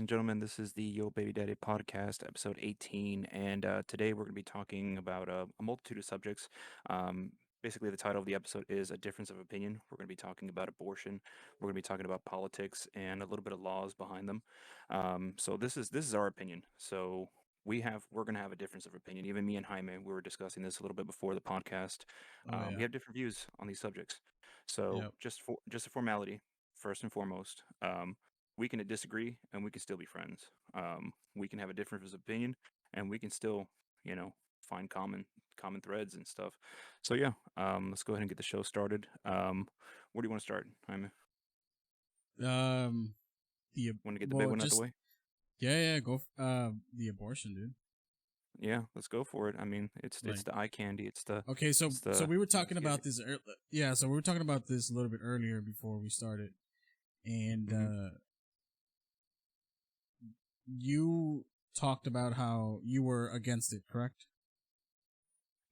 and gentlemen. This is the Yo Baby Daddy podcast, episode 18. And today we're going to be talking about a multitude of subjects. Um, Basically, the title of the episode is A Difference of Opinion. We're going to be talking about abortion. We're going to be talking about politics and a little bit of laws behind them. So this is our opinion. So we're going to have a difference of opinion. Even me and Jaime, we were discussing this a little bit before the podcast. Oh We yeah. have different views on these subjects. So Yep. just a formality, first and foremost. We can disagree and we can still be friends. We can have a difference of opinion and we can still, you know, find common threads and stuff. So yeah, let's go ahead and get the show started. Where do you want to start? I'm Um. The Want to get the big well, one out the just way. yeah. Go. The abortion, dude. Yeah, let's go for it. I mean, it's Like, the eye candy. okay. So It's so the we were you talking get it. about this. Yeah. So we were talking about this a little bit earlier before we started, and Hmm. you talked about how you were against it, correct?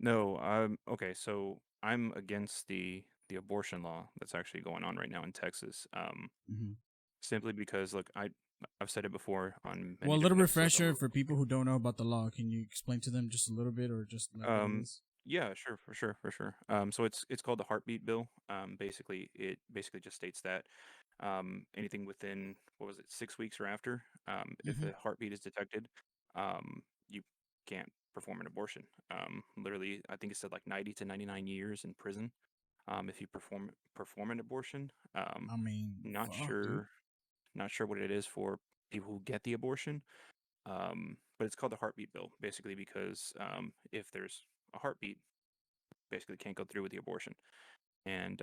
No, okay. So I'm against the abortion law that's actually going on right now in Texas. Mm-hmm. Simply because look, I've said it before on Well, many a little different episodes. refresher for people who don't know about the law. Can you explain to them just a little bit, or just like what it Um, is? yeah, sure, for sure. So it's called the heartbeat bill. Basically, it basically just states that anything within what was it, 6 weeks or after, if Mm-hmm. a heartbeat is detected, you can't perform an abortion. Literally, I think it said like 90 to 99 years in prison. If you perform an abortion. I mean, Not fuck, dude. sure, not sure what it is for people who get the abortion. But it's called the heartbeat bill, basically because if there's a heartbeat, basically can't go through with the abortion. And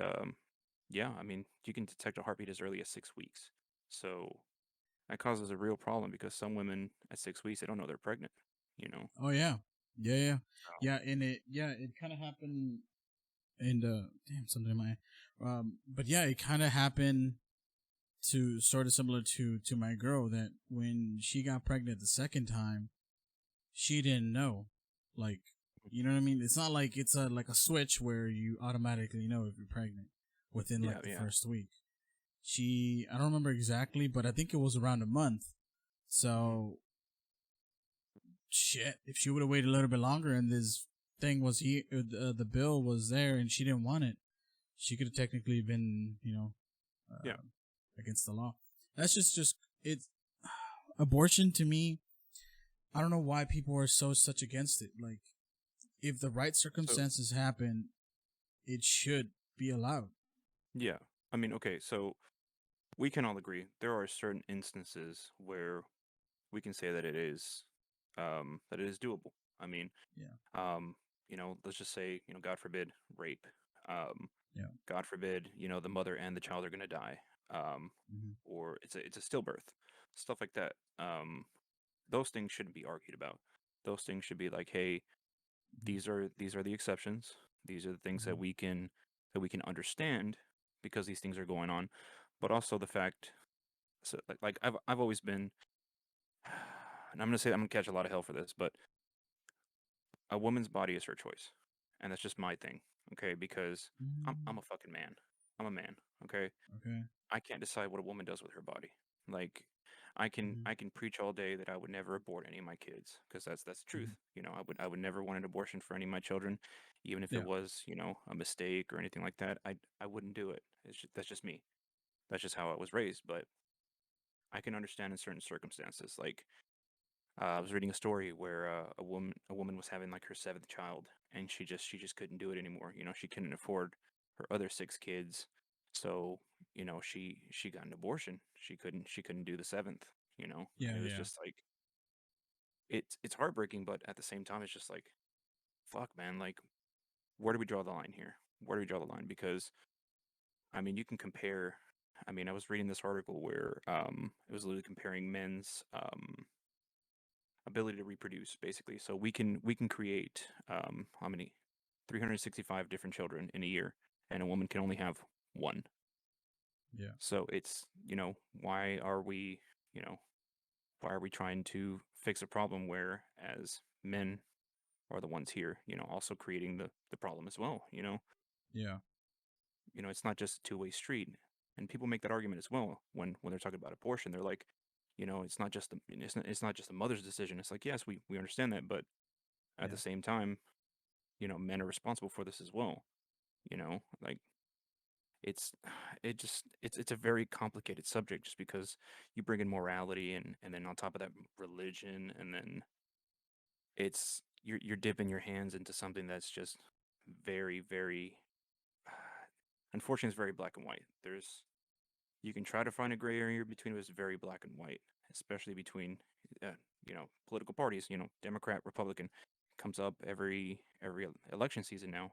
yeah, I mean, you can detect a heartbeat as early as 6 weeks. So that causes a real problem because some women at 6 weeks they don't know they're pregnant. You know. Oh yeah. Yeah, yeah, So, yeah. And it kind of happened. And damn, something in my but yeah, it kind of happened to sort of similar to my girl, that when she got pregnant the second time, she didn't know. Like, you know what I mean? It's not like it's a like a switch where you automatically know if you're pregnant within yeah, like the yeah, first week. I don't remember exactly, but I think it was around a month. mhm, So shit, if she would have waited a little bit longer and this thing was here, the bill was there, and she didn't want it, she could have technically been, yeah. uh, against the law. That's just it's abortion to me. I don't know why people are so such against it. Like, if the right So circumstances happen, it should be allowed. yeah, I mean, okay, so we can all agree there are certain instances where we can say that it is doable. I mean, Yeah, um, let's just say, God forbid, rape. yeah, God forbid, the mother and the child are gonna die. Um, hmm or it's a stillbirth, stuff like that. Those things shouldn't be argued about. Those things should be like, hey, these are the exceptions. These are the things hmm that we can understand because these things are going on, but also the fact. So like I've always been, and I'm gonna catch a lot of hell for this, but a woman's body is her choice, and that's just my thing, okay? Because I'm a fucking man. I'm a man, okay? okay. I can't decide what a woman does with her body. Like, hmm I can preach all day that I would never abort any of my kids because that's the truth. hmm I would never want an abortion for any of my children, even if it Yeah, was a mistake or anything like that. I wouldn't do it. That's just me. That's just how I was raised. But I can understand in certain circumstances, like I was reading a story where a woman was having like her seventh child, and she just couldn't do it anymore. She couldn't afford her other six kids, so she got an abortion. She couldn't do the seventh. And yeah, it was yeah. just like it's heartbreaking, but at the same time, it's just like fuck, man. Like, where do we draw the line here? Where do we draw the line? Because I mean, you can compare. I mean, I was reading this article where it was literally comparing men's ability to reproduce basically. So we can create how many 365 different children in a year, and a woman can only have one. Yeah. So it's why are we you know why are we trying to fix a problem where as men are the ones here also creating the problem as well. Yeah. It's not just a two-way street. And people make that argument as well when they're talking about abortion. They're like, it's not just it's not just the mother's decision. It's like, yes, we understand that, but at the Yeah. same time, men are responsible for this as well. Like it's it's a very complicated subject just because you bring in morality and then on top of that religion, and then you're dipping your hands into something that's just very, very unfortunately, it's very black and white. You can try to find a gray area between it, but it's very black and white, especially between uh, political parties. Democrat, Republican comes up every election season now,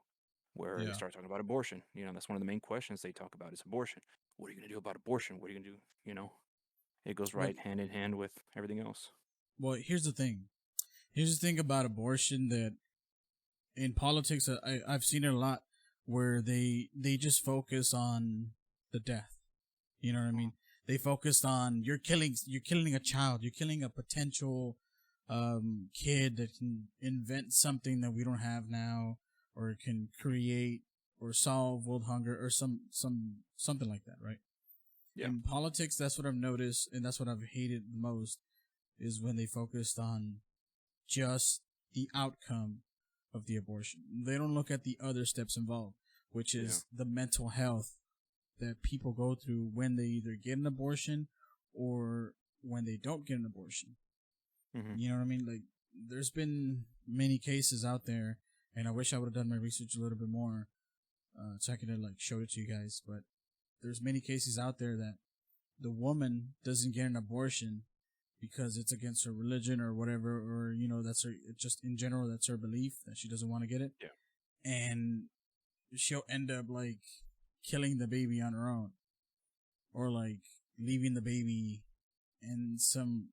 where they Yeah. start talking about abortion. That's one of the main questions they talk about is abortion. What are you going to do about abortion? What are you going to do? It goes Well, right hand in hand with everything else. well, here's the thing. Here's the thing about abortion that in politics, I've seen it a lot where they just focus on the death. You know what I Mhm. mean? They focused on you're killing a child, you're killing a potential kid that can invent something that we don't have now, or can create or solve world hunger or something like that, right? Yeah. In politics, that's what I've noticed, and that's what I've hated the most is when they focused on just the outcome of the abortion. They don't look at the other steps involved, which Yeah. is the mental health that people go through when they either get an abortion or when they don't get an abortion. Hmm. You know what I mean? Like, there's been many cases out there, and I wish I would have done my research a little bit more, so I could have like showed it to you guys. But there's many cases out there that the woman doesn't get an abortion because it's against her religion or whatever, or that's her. Just in general, that's her belief that she doesn't want to get it, Yeah. and she'll end up like killing the baby on her own, or like leaving the baby in some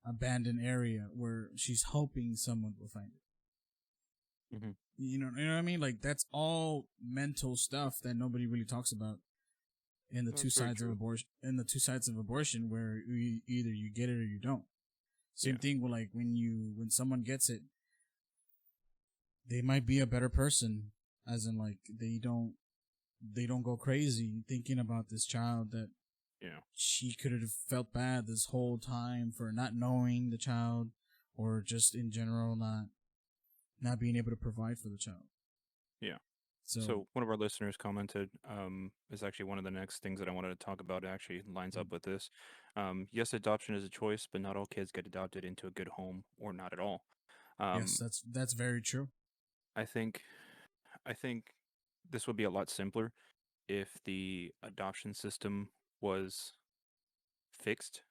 abandoned area where she's hoping someone will find it. Hmm. You know what I mean? Like, that's all mental stuff that nobody really talks about in the two That's very sides of true. abortion. In the two sides of abortion, where either you get it or you don't. Yeah. Same thing with like when someone gets it, they might be a better person, as in like they don't go crazy thinking about this child that Yeah. she could have felt bad this whole time for not knowing the child, or just in general not being able to provide for the child. Yeah. So, So one of our listeners commented, is actually one of the next things that I wanted to talk about. It actually lines mm, up with this. Yes, adoption is a choice, but not all kids get adopted into a good home, or not at all. yes, Um, that's very true. I think I think this would be a lot simpler if the adoption system was fixed.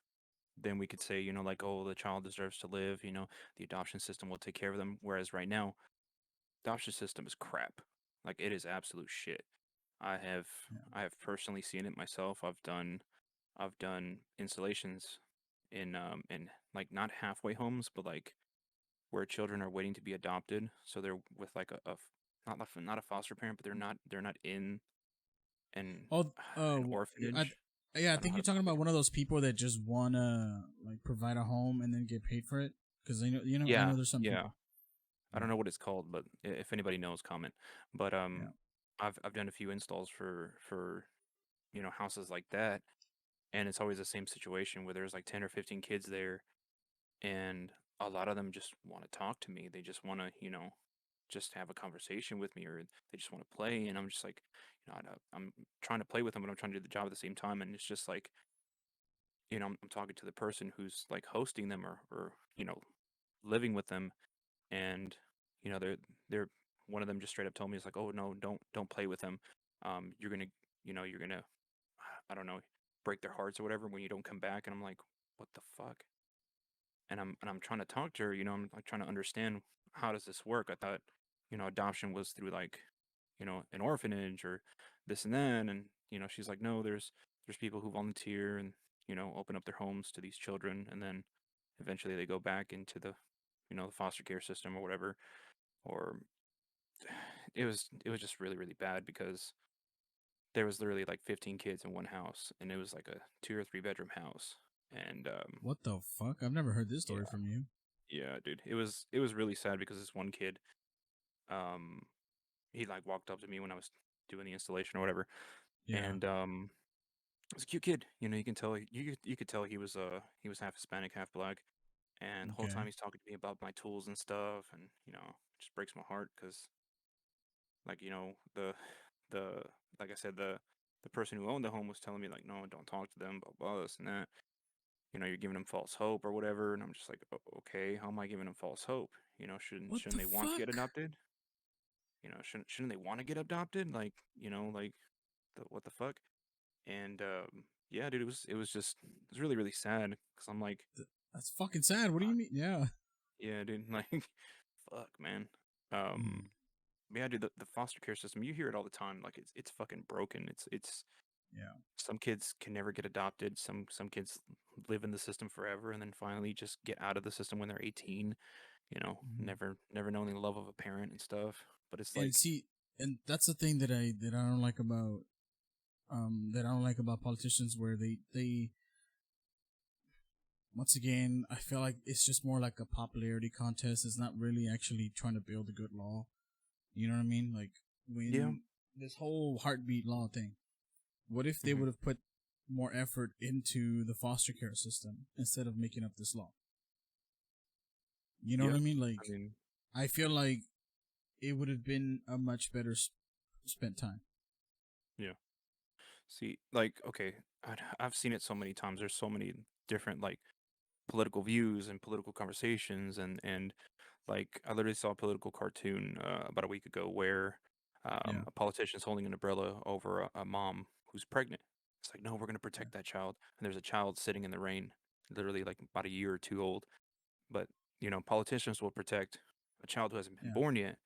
Then we could say, like, oh, the child deserves to live. The adoption system will take care of them. Whereas right now, adoption system is crap. Like, it is absolute shit. I have Yeah. I have personally seen it myself. I've done installations in like not halfway homes, but like where children are waiting to be adopted. So they're with like not a foster parent, but they're not in an Oh, an I, orphanage. yeah, I I don't know think how you're to put talking it. about one of those people that just wanna like provide a home and then get paid for it. Because I Yeah, know there's some yeah. people. I Yeah, don't know what it's called, but if anybody knows, comment. But yeah. I've done a few installs for houses like that, and it's always the same situation where there's like 10 or 15 kids there, and a lot of them just want to talk to me. They just want to, just have a conversation with me, or they just want to play, and I'm just like, I'm trying to play with them, but I'm trying to do the job at the same time, and it's just like, I'm talking to the person who's like hosting them, or living with them, and they're one of them just straight up told me, it's like, oh no, don't play with them. You're gonna I don't know, break their hearts or whatever when you don't come back. And I'm like, what the fuck? And I'm trying to talk to her. I'm like trying to understand, how does this work. I thought, adoption was through like, an orphanage or this and that. And she's like, no, there's people who volunteer and open up their homes to these children, and then eventually they go back into the foster care system or whatever. Or it was just really, really bad because there was literally like 15 kids in one house, and it was like a 2 or 3 bedroom house. And What the fuck? I've never heard this story yeah, from you. yeah, dude, it was really sad because this one kid, um, he like walked up to me when I was doing the installation or whatever, Yeah. and He's a cute kid. You know, you can tell you could tell he was half Hispanic, half black. And the whole time Okay. he's talking to me about my tools and stuff, and it just breaks my heart because, like, the like I said, the person who owned the home was telling me like, no, don't talk to them, blah blah, this and that. You're giving them false hope or whatever, and I'm just like, okay, how am I giving them false hope? What Shouldn't the they want to get fuck? adopted? Shouldn't they want to get adopted? Like, like what the fuck? And yeah, dude, it was really really sad because I'm like, That's fucking sad. What do uh, you mean? Yeah. yeah, dude, like, fuck, man. Mm. Um, yeah, dude, the foster care system, you hear it all the time. Like it's fucking broken. It's Yeah. some kids can never get adopted. Some kids live in the system forever and then finally just get out of the system when they're 18. Mhm. Never knowing the love of a parent and stuff. But it's And like, see, and that's the thing that I don't like about politicians, where they once again, I feel like it's just more like a popularity contest. It's not really actually trying to build a good law. You know what I mean? Like, yeah, when this whole heartbeat law thing, what if they hmm would have put more effort into the foster care system instead of making up this law? You know what yeah. I mean? I Like, mean, I feel like it would have been a much better spent time. yeah. See, like, okay, I've seen it so many times. There's so many different like political views and political conversations and like I literally saw a political cartoon about a week ago where Yeah, a politician is holding an umbrella over a mom who's pregnant. It's like, no, we're going to yeah, protect that child. And there's a child sitting in the rain, literally like about a year or two old. But politicians will protect a child who hasn't been yeah, born yet.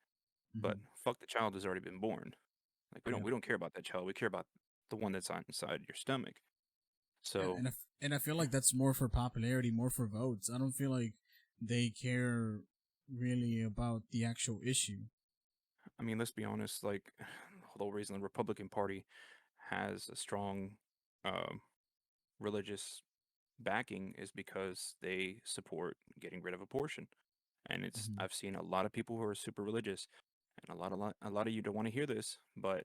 But hmm fuck the child who's already been born. Like yeah. we don't care about that child. We care about the one that's on inside your stomach. And So and I feel yeah, like that's more for popularity, more for votes. I don't feel like they care really about the actual issue. I mean, let's be honest. Like the whole reason the Republican Party has a strong um, religious backing is because they support getting rid of abortion. And Hmm I've seen a lot of people who are super religious, and a lot of you don't want to hear this, but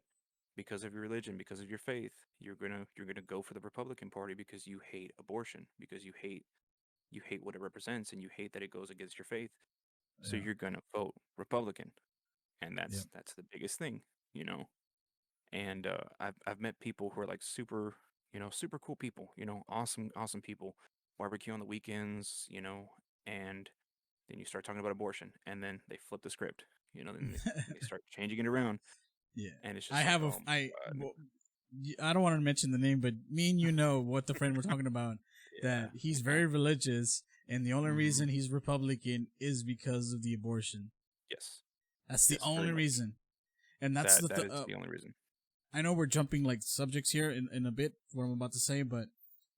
because of your religion, because of your faith, you're gonna go for the Republican Party because you hate abortion, because you hate what it represents, and you hate that it goes against your faith. So Yeah, you're gonna vote Republican, and yeah, that's the biggest thing, you know. And I've met people who are like super, super cool people, awesome people, barbecue on the weekends, and then you start talking about abortion, and then they flip the script, and they start changing it around, yeah. and it's I just like, have a oh I my god, well, I don't want to mention the name, but me and you know what the friend we're talking about. yeah, That he's yeah, very religious, and the only hmm reason he's Republican is because of the abortion. yes, That's the yes, very only much. reason, and that's That is the only reason. I know we're jumping like subjects here in a bit, what I'm about to say, but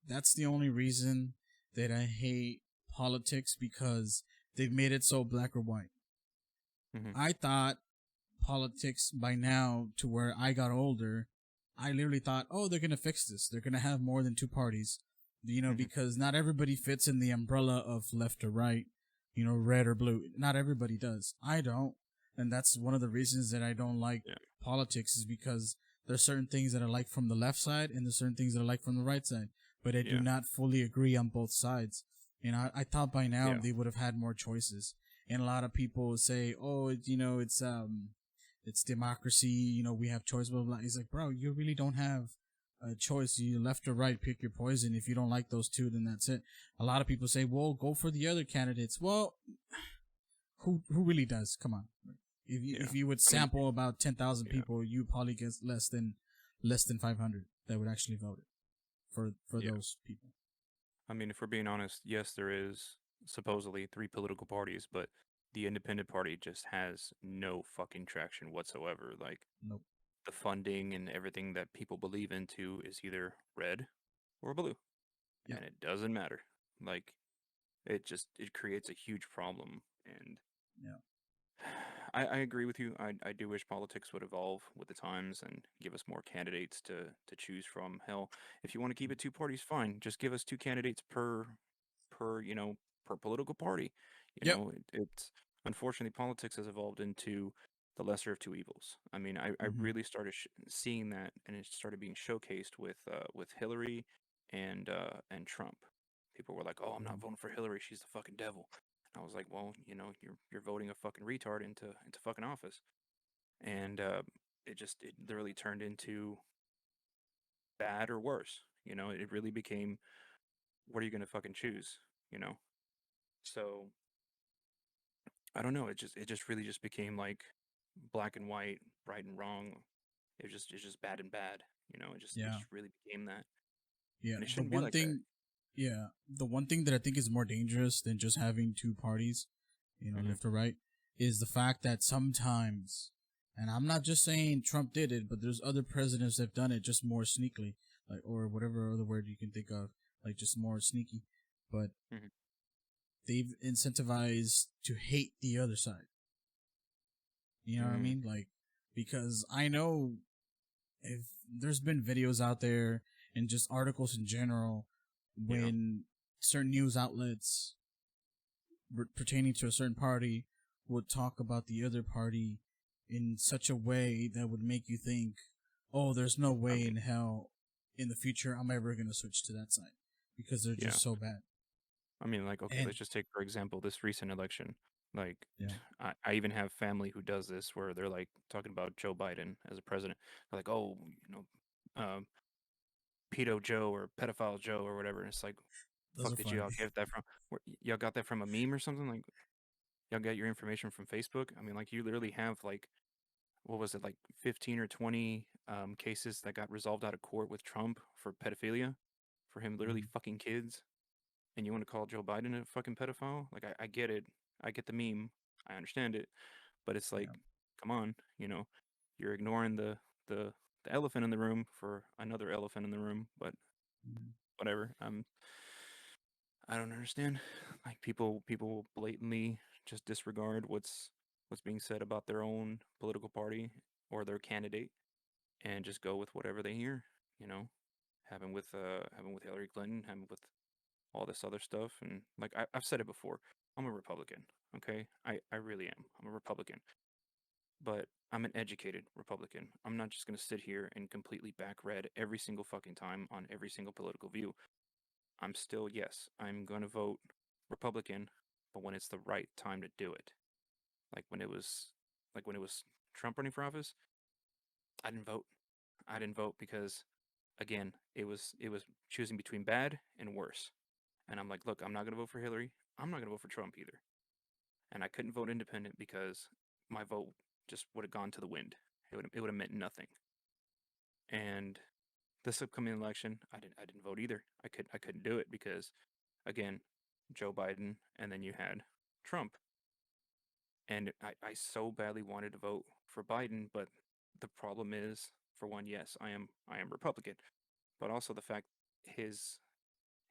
that's the only reason that I hate politics, because they've made it so black or white. Hmm I thought politics by now, to where I got older, I literally thought, oh, they're gonna fix this. They're gonna have more than two parties, hmm because not everybody fits in the umbrella of left or right, red or blue. Not everybody does. I don't, and that's one of the reasons that I don't like yeah, politics, is because there's certain things that I like from the left side, and there's certain things that I like from the right side, but I do yeah, not fully agree on both sides. And I thought by now yeah, they would have had more choices. And a lot of people say, oh, it's democracy. We have choice. Blah, blah, blah. He's like, bro, you really don't have a choice. You left or right, pick your poison. If you don't like those two, then that's it. A lot of people say, well, go for the other candidates. Well, who really does? Come on. yeah. If you would I mean, sample about 10,000 yeah, people, you probably get less than 500 that would actually vote it for yeah. those people. I mean, if we're being honest, yes, there is supposedly three political parties, but the independent party just has no fucking traction whatsoever. Like Nope. the funding and everything that people believe into is either red or blue, Yep. and it doesn't matter. Like it creates a huge problem, and Yeah. I agree with you. I do wish politics would evolve with the times and give us more candidates to choose from. Hell, if you want to keep it two parties, fine. Just give us two candidates per per political party. Yep. It's unfortunately politics has evolved into the lesser of two evils. I mean, I Mm-hmm. really started seeing that, and it started being showcased with Hillary and Trump. People were like, "Oh, I'm not voting for Hillary. She's the fucking devil." And I was like, "Well, you're voting a fucking retard into fucking office." And it literally turned into bad or worse. It really became, what are you gonna fucking choose? You know. So I don't know. It just really just became like black and white, right and wrong. It's just bad and bad. It Yeah. just really became that, Yeah. and it The shouldn't be one like that. thing, yeah, the one thing that I think is more dangerous than just having two parties, Hmm. left or right, is the fact that sometimes, and I'm not just saying Trump did it, but there's other presidents that have done it just more sneakily, like, or whatever other word you can think of, like just more sneaky. But Hmm. they've incentivized to hate the other side. You know what I Mm, mean? Like, because I know if there's been videos out there and just articles in general yeah. when certain news outlets pertaining to a certain party would talk about the other party in such a way that would make you think, oh, there's no I way mean, in hell in the future I'm ever going to switch to that side because they're yeah. just so bad. I mean, like, okay, And let's just take for example this recent election. Like, yeah, I even have family who does this, where they're like talking about Joe Biden as a president. They're like, oh, um, pedo Joe or pedophile Joe or whatever. And it's like, those fuck, are did funny. y'all get that from? Y'all got that from a meme or something? Like, y'all got your information from Facebook? I mean, like, you literally have like, what was it, like 15 or 20 cases that got resolved out of court with Trump for pedophilia, for him literally Mhm. fucking kids, and you want to call Joe Biden a fucking pedophile? Like, I get it. I get the meme. I understand it. But it's like, Yeah. come on, you're ignoring the elephant in the room for another elephant in the room. But Mhm. whatever. I don't understand. Like, people blatantly just disregard what's being said about their own political party or their candidate, and just go with whatever they hear. You know, having with Hillary Clinton, having with all this other stuff, and like I've said it before, I'm a Republican. Okay, I really am. I'm a Republican, but I'm an educated Republican. I'm not just gonna sit here and completely back red every single fucking time on every single political view. I'm still, yes, I'm gonna vote Republican, but when it's the right time to do it. Like when it was Trump running for office, I didn't vote. I didn't vote because, again, it was choosing between bad and worse. And I'm like, look, I'm not gonna vote for Hillary. I'm not gonna vote for Trump either. And I couldn't vote independent because my vote just would have gone to the wind. It would have meant nothing. And this upcoming election, I didn't vote either. I couldn't do it because, again, Joe Biden, and then you had Trump. And I so badly wanted to vote for Biden, but the problem is, for one, yes, I am Republican, but also the fact his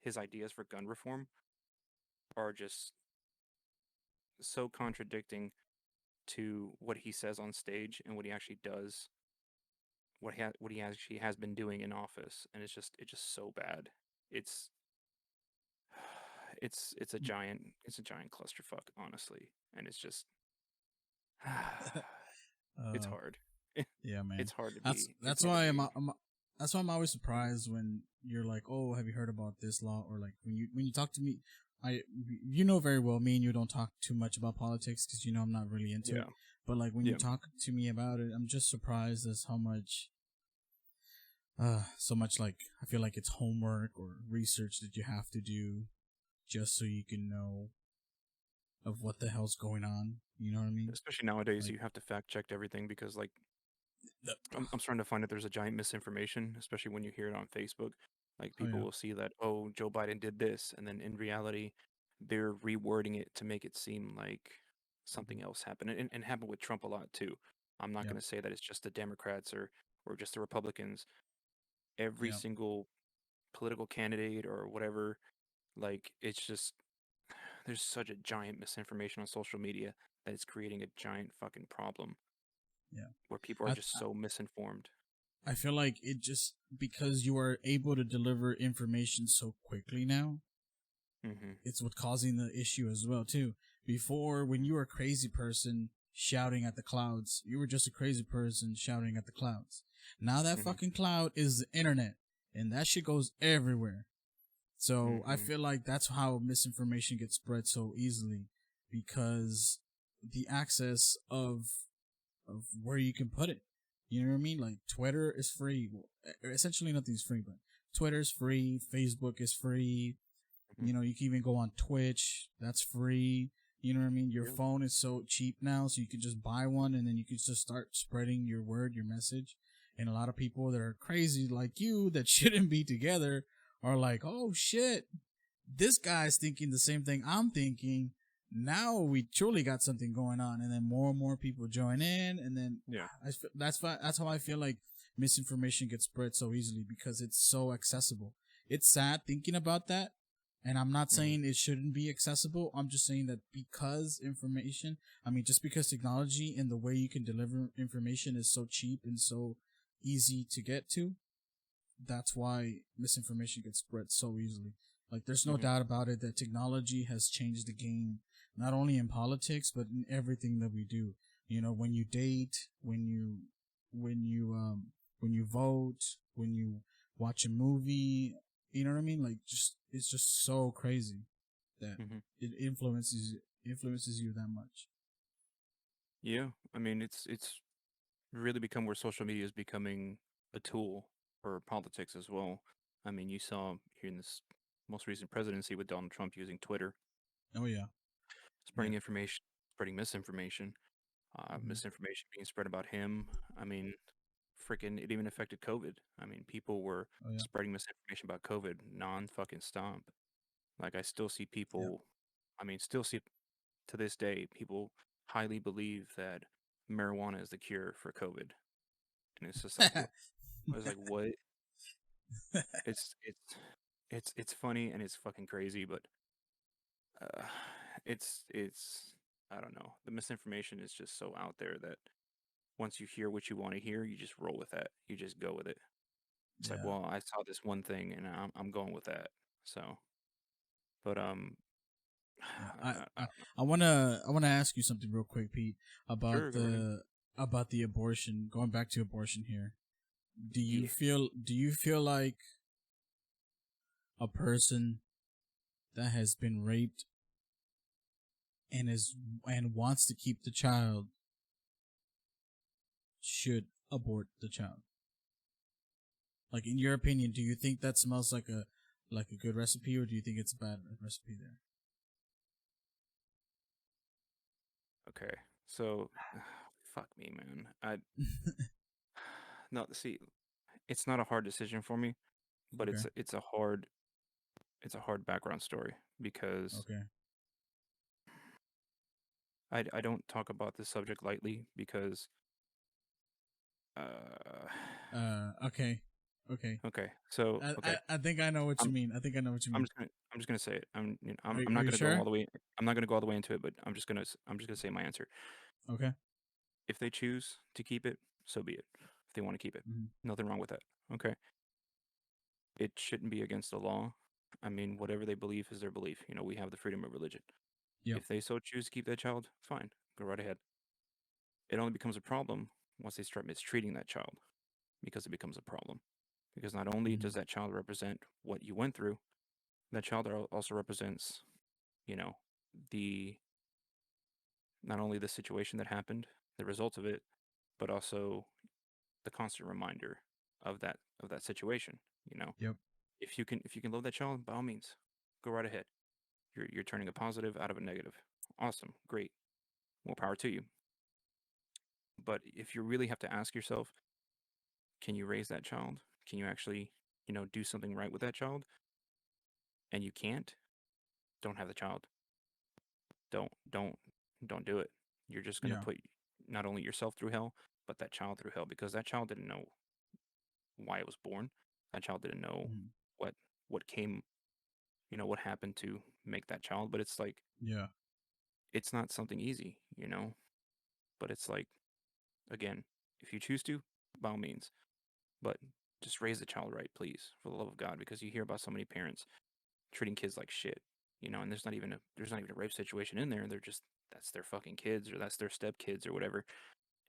his ideas for gun reform are just so contradicting to what he says on stage and what he actually does, what he actually has been doing in office, and it's just so bad. It's it's a giant clusterfuck, honestly, and it's just it's Uh, hard. yeah, man. It's hard to That's be. It's that's hard to why be. that's why I'm always surprised when you're like, oh, have you heard about this law? Or like when you talk to me, I you know very well me and you don't talk too much about politics because I'm not really into it. Yeah, But like when you yeah. talk to me about it, I'm just surprised as how much so much like I feel like it's homework or research that you have to do just so you can know of what the hell's going on. You know what I mean? Especially nowadays, Like you have to fact check everything because, like, the, I'm starting to find that there's a giant misinformation, especially when you hear it on Facebook. Like, oh people yeah. will see that, oh, Joe Biden did this, and then in reality, they're rewording it to make it seem like Mhm. something else happened, and happened with Trump a lot too. I'm not Yeah. going to say that it's just the Democrats or just the Republicans. Every Yeah. single political candidate or whatever, like, it's just, there's such a giant misinformation on social media that it's creating a giant fucking problem Yeah. where people are I just so misinformed. I feel like it just because you are able to deliver information so quickly now, Hmm. it's what causing the issue as well too. Before, when you were a crazy person, shouting at the clouds. You were just a crazy person shouting at the clouds. Now that Mm-hmm. fucking cloud is the internet, and that shit goes everywhere. So I Mm-hmm. feel like that's how misinformation gets spread so easily, because the access of where you can put it. You know what I mean? Like Twitter is free. Well, essentially nothing's free, but Twitter's free. Facebook is free. Mm-hmm. You can even go on Twitch. That's free. You know what I mean? Your Yeah. phone is so cheap now, so you can just buy one and then you can just start spreading your word, your message. And a lot of people that are crazy like you that shouldn't be together are like, oh shit, this guy's thinking the same thing I'm thinking. Now we truly got something going on, and then more and more people join in, and then Yeah. that's how I feel like misinformation gets spread so easily because it's so accessible. It's sad thinking about that, and I'm not Mm-hmm. saying it shouldn't be accessible. I'm just saying that because information, I mean, just because technology and the way you can deliver information is so cheap and so easy to get to, that's why misinformation gets spread so easily. Like, there's no Mm-hmm. doubt about it that technology has changed the game, not only in politics but in everything that we do. When you date, when you when you vote, when you watch a movie, you know what I mean? Like, just it's just so crazy that Mm-hmm. it influences you that much. Yeah. I mean, it's really become where social media is becoming a tool for politics as well. I mean, you saw here in this most recent presidency with Donald Trump using Twitter, Oh yeah, yeah. spreading information, spreading misinformation, Hmm. misinformation being spread about him. I mean, freaking, it even affected COVID. I mean, people were Oh yeah, spreading misinformation about COVID non fucking stop. Like, I still see yeah. people, I mean, still see to this day, people highly believe that marijuana is the cure for COVID. And it's just like, what? I was like, what? It's it's it's funny and it's fucking crazy, but uh, it's I don't know. The misinformation is just so out there that once you hear what you want to hear, you just roll with that. You just go with it. It's like, Yeah. well, I saw this one thing and I'm going with that. So, but Yeah, I don't know. I wanna ask you something real quick, Pete, Sure, go right ahead. about the abortion. Going back to abortion here, Yeah. do you feel like a person that has been raped and wants to keep the child should abort the child? Like, in your opinion, do you think that smells like a good recipe, or do you think it's a bad recipe there? Okay. So, fuck me, man. I no, see, it's not a hard decision for me, but Okay. it's a hard background story because Okay. I don't talk about this subject lightly because uh Okay. Okay. okay. So, okay. I think I know what you I'm mean. I think I know what you mean. I'm just gonna say it. I'm Are not you gonna go all sure? the way. I'm not gonna go all the way into it, but I'm just gonna say my answer. Okay. If they choose to keep it, so be it. If they want to keep it, Hmm. nothing wrong with that. Okay. It shouldn't be against the law. I mean, whatever they believe is their belief. You know, we have the freedom of religion. Yep. If they so choose to keep that child, fine, go right ahead. It only becomes a problem once they start mistreating that child, because it becomes a problem. Because not only Hmm. does that child represent what you went through, that child also represents, you know, the not only the situation that happened, the results of it, but also the constant reminder of that situation. You know, Yep. if you can love that child, by all means, go right ahead. You're turning a positive out of a negative. Awesome, great, more power to you. But if you really have to ask yourself, can you raise that child? Can you actually, do something right with that child? And you can't, don't have the child. Don't don't don't do it. You're just gonna Yeah. put not only yourself through hell, but that child through hell, because that child didn't know why it was born. That child didn't know Hmm. what what came, what happened to make that child. But it's like Yeah. it's not something easy. But it's like, again, if you choose to, by all means. But just raise the child right, please, for the love of God, because you hear about so many parents treating kids like shit. And there's not even a rape situation in there. that's their fucking kids or that's their stepkids or whatever.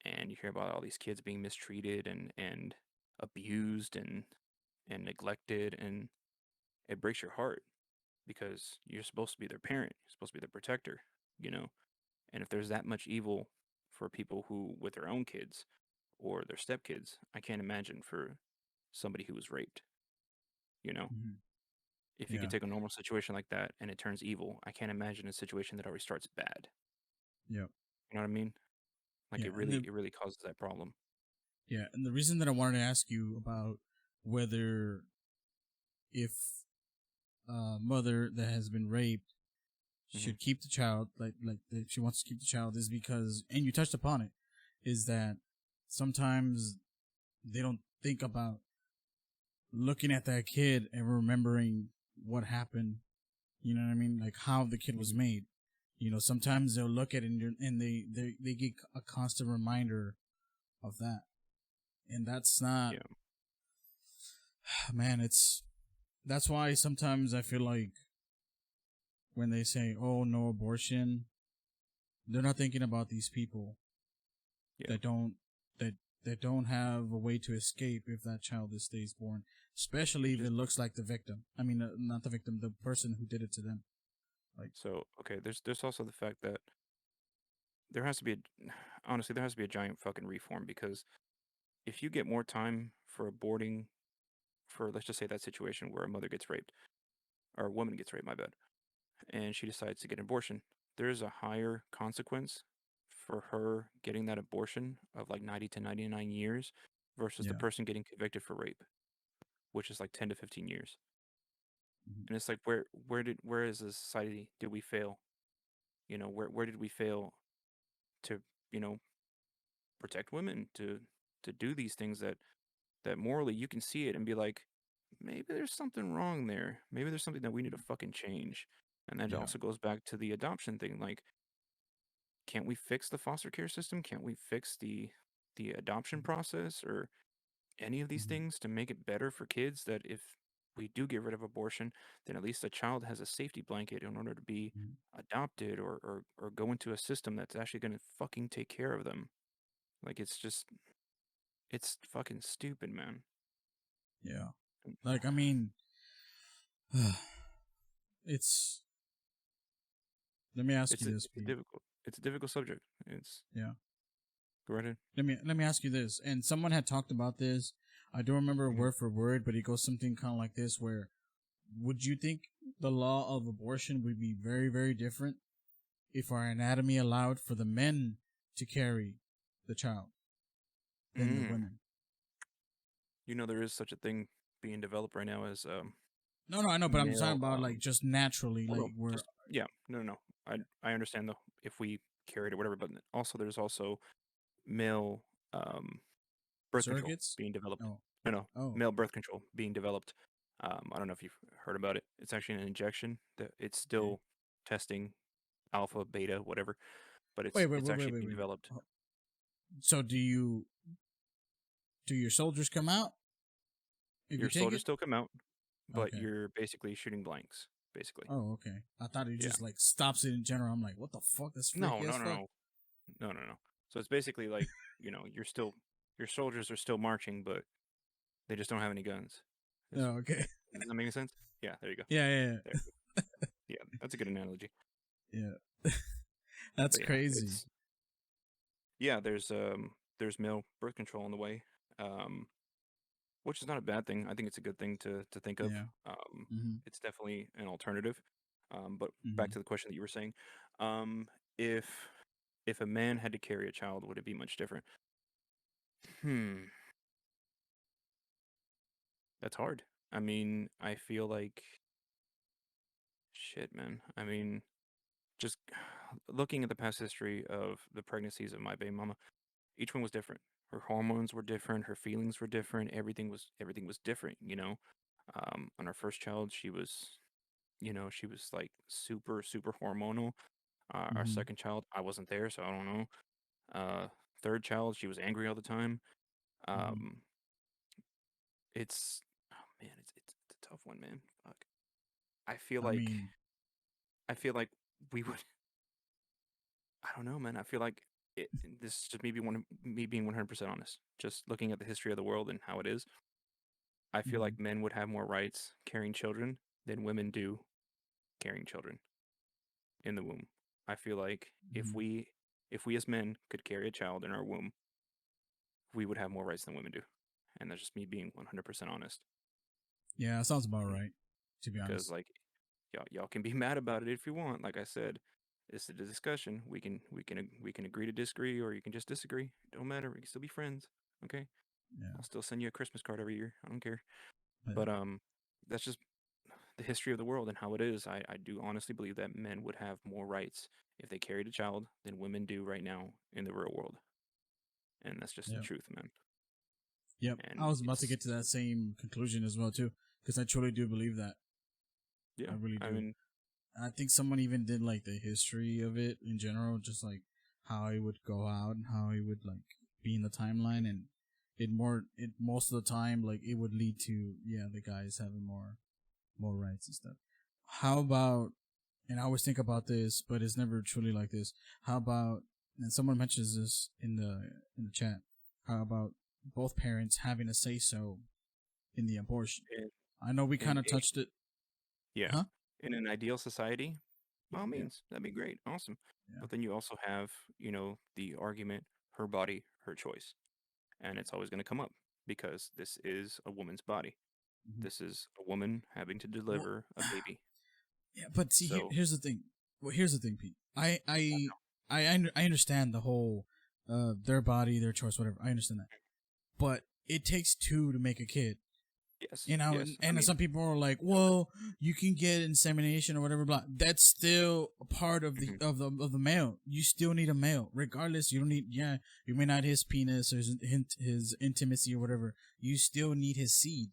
And you hear about all these kids being mistreated and abused and neglected, and it breaks your heart because you're supposed to be their parent, you're supposed to be their protector, you know. And if there's that much evil for people who with their own kids or their stepkids, I can't imagine for somebody who was raped, you know. Hmm. If you can Yeah. take a normal situation like that and it turns evil, I can't imagine a situation that already starts bad. Yeah. You know what I mean? Like Yeah. And the it really causes that problem. yeah, and the reason that I wanted to ask you about whether if a mother that has been raped Hmm. should keep the child, like if she wants to keep the child, is because, and you touched upon it, is that sometimes they don't think about looking at that kid and remembering what happened. You know what I mean? Like how the kid was Hmm. made. You know, sometimes they'll look at it and they get a constant reminder of that, and that's not, Yeah. man. That's why sometimes I feel like when they say, "Oh, no abortion," they're not thinking about these people Yeah. that don't that that don't have a way to escape if that child stays born, especially if it Just looks like the victim. I mean, not the victim, the person who did it to them. Like, so okay, there's also the fact that there has to be a honestly there has to be a giant fucking reform because if you get more time for aborting for let's just say that situation where a mother gets raped or a woman gets raped, my bad, and she decides to get an abortion, there's a higher consequence for her getting that abortion of like 90 to 99 years versus the yeah, person getting convicted for rape, which is like 10 to 15 years. mhm, And it's like where as a society did we fail? You know, where did we fail to, you know, protect women to do these things that morally you can see it and be like, maybe there's something wrong there. Maybe there's something that we need to fucking change. And that yeah, also goes back to the adoption thing. Like, can't we fix the foster care system? Can't we fix the adoption process or any of these mhm, things to make it better for kids that if we do get rid of abortion, then at least a child has a safety blanket in order to be mhm, adopted or go into a system that's actually going to fucking take care of them. Like it's just it's fucking stupid, man. yeah. And Like, I mean, it's. Let me ask you this, it's a Pete. difficult subject. It's Yeah. go right ahead. Let me ask you this. And someone had talked about this. I don't remember Mhm. word for word, but it goes something kind of like this: where would you think the law of abortion would be very, very different if our anatomy allowed for the men to carry the child than the Mm. women? You know there is such a thing being developed right now as No, no, I know, but I'm talking male about like just naturally, well, like no, where just yeah, no. I understand though if we carried or whatever, but also there's also male um birth control surrogates. being developed. Oh, No, oh, male birth control being developed. I don't know if you've heard about it. It's actually an injection that it's okay. still testing alpha, beta, whatever, but Wait, wait, it's wait, wait, actually wait, being wait. developed. Oh, so do your soldiers come out if you Your take soldiers it? still come out, but Okay. you're basically shooting blanks, basically. Oh, okay. I thought it Yeah. just like stops it in general. I'm like, what the fuck? That's No, freaky as no, no, fuck. no, no. So it's basically like you're still your soldiers are still marching, but they just don't have any guns. Is Oh, okay. does that make any sense? Yeah, there you go. Yeah, yeah, There. Yeah, that's a good analogy. yeah. Yeah. That's But yeah, crazy. it's there's male birth control on the way, um, which is not a bad thing. I think it's a good thing to think of. Yeah. Um, Mm-hmm. it's definitely an alternative. But back Mm-hmm. to the question that you were saying, um, if if a man had to carry a child, would it be much different? Hmm, that's hard. I mean, I feel like shit, man. I mean, just looking at the past history of the pregnancies of my baby mama, each one was different. Her hormones were different, her feelings were different, everything was different, you know. On our first child, she was, she was like super hormonal. Our Mm-hmm. second child, I wasn't there, so I don't know. Uh, third child, she was angry all the time. Mm-hmm. Um, it's oh man, it's a tough one, man. Fuck. I feel I like mean, I feel like we would I don't know, man. I feel like this is just me being 100% honest. Just looking at the history of the world and how it is, I feel Mm-hmm. like men would have more rights carrying children than women do carrying children in the womb. I feel like Mm-hmm. if we as men could carry a child in our womb, we would have more rights than women do. And that's just me being 100% honest. Yeah, sounds about right. To be Because honest. like y'all can be mad about it if you want. Like I said, it's a discussion. We can agree to disagree, or you can just disagree. It don't matter. We can still be friends. Okay. Yeah. I'll still send you a Christmas card every year. I don't care. Yeah. But that's just the history of the world and how it is. I do honestly believe that men would have more rights if they carried a child than women do right now in the real world. And that's just the Yeah. truth, man. Yep. I And was about to get to that same conclusion as well too, because I truly do believe that. yeah, I really I do. mean, I think someone even did like the history of it in general, just like how it would go out and how it would like be in the timeline, and it most of the time like it would lead to the guys having more rights and stuff. How about, and I always think about this, but it's never truly like this. How about, and someone mentions this in the chat. How about both parents having a say so in the abortion? in, I know we kind in of a touched it, yeah, huh? in an ideal society, by all Yeah, means, that'd be great, awesome. yeah. But then you also have, the argument, her body, her choice, and it's always going to come up because this is a woman's body. Mhm. This is a woman having to Well, deliver a baby. yeah, but see, So, here's the thing. Well, here's the thing, Pete. I understand the whole, their body, their choice, whatever. I understand that, but it takes two to make a kid. yes, You know, yes. I and mean, some people are like, "Well, you can get insemination or whatever." Blah. That's still a part of the mhm, of the male. You still need a male, regardless. You don't need. Yeah, you may not his penis or his intimacy or whatever. You still need his seed.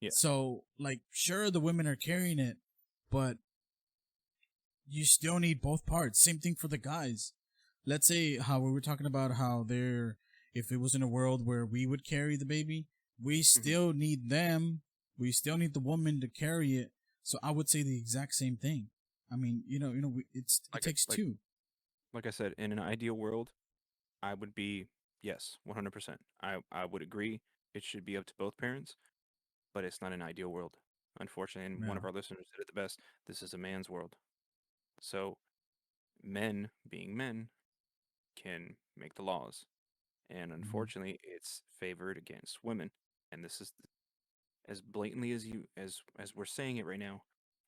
yes, So, like, sure, the women are carrying it, but you still need both parts. Same thing for the guys. Let's say how we were talking about how they're, if it was in a world where we would carry the baby, we mhm. still need them. We still need the woman to carry it. So I would say the exact same thing. I mean, it Like, takes like, two. like I said, in an ideal world, I would be yes, 100%. I would agree. It should be up to both parents, but it's not an ideal world. Unfortunately, and one Yeah. of our listeners said it the best. This is a man's world. So men, being men, can make the laws, and Hmm. unfortunately, it's favored against women. And this is as blatantly as as we're saying it right now.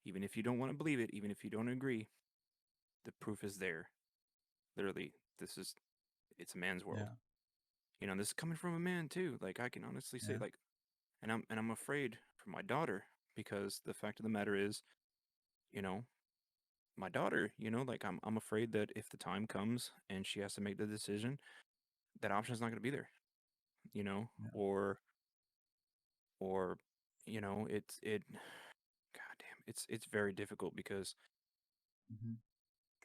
Even if you don't want to believe it, even if you don't agree, the proof is there. Literally, this is it's a man's world. Yeah. This is coming from a man too. Like I can honestly say, Yeah. like, and I'm afraid for my daughter because the fact of the matter is, you know, my daughter, like I'm afraid that if the time comes and she has to make the decision, that option's not going to be there, you know, Yeah. or or it god damn, it's very difficult because Hmm.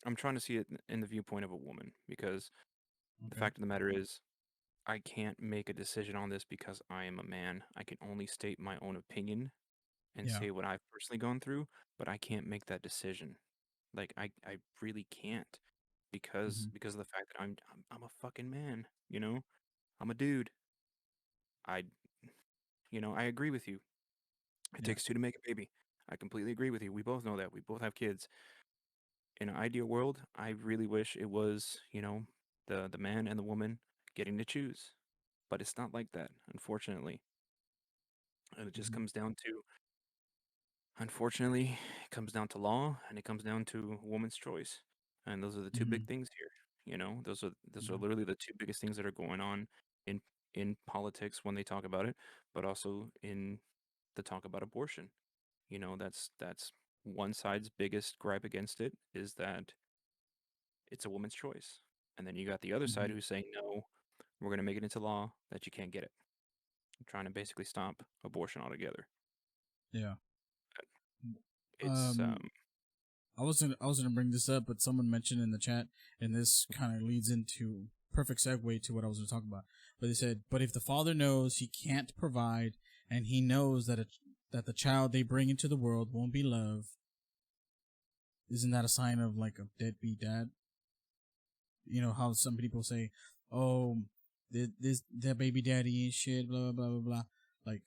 I'm trying to see it in the viewpoint of a woman because the Okay. fact of the matter is I can't make a decision on this because I am a man. I can only state my own opinion and Yeah. say what I've personally gone through, but I can't make that decision. Like I really can't Hmm. because of the fact that I'm a fucking man, I'm a dude. I I agree with you. It Yeah. takes two to make a baby. I completely agree with you. We both know that. We both have kids. In an ideal world, I really wish it was, the man and the woman getting to choose. But it's not like that, unfortunately. And it just Hmm. comes down to unfortunately, it comes down to law and it comes down to a woman's choice. And those are the two big Hmm. things here. Those are Yeah. literally the two biggest things that are going on in in politics when they talk about it, but also in the talk about abortion. That's one side's biggest gripe against it is that it's a woman's choice. And then you got the other side Hmm. who's saying, no, we're going to make it into law that you can't get it. Trying to basically stop abortion altogether. Yeah. It's, Um, I was gonna bring this up, but someone mentioned in the chat, and this kind of leads into perfect segue to what I was gonna talk about. But they said, but if the father knows he can't provide, and he knows that the child they bring into the world won't be loved, isn't that a sign of like a deadbeat dad? you know how some people say, "Oh, this their baby daddy and shit," blah blah blah blah blah. Like,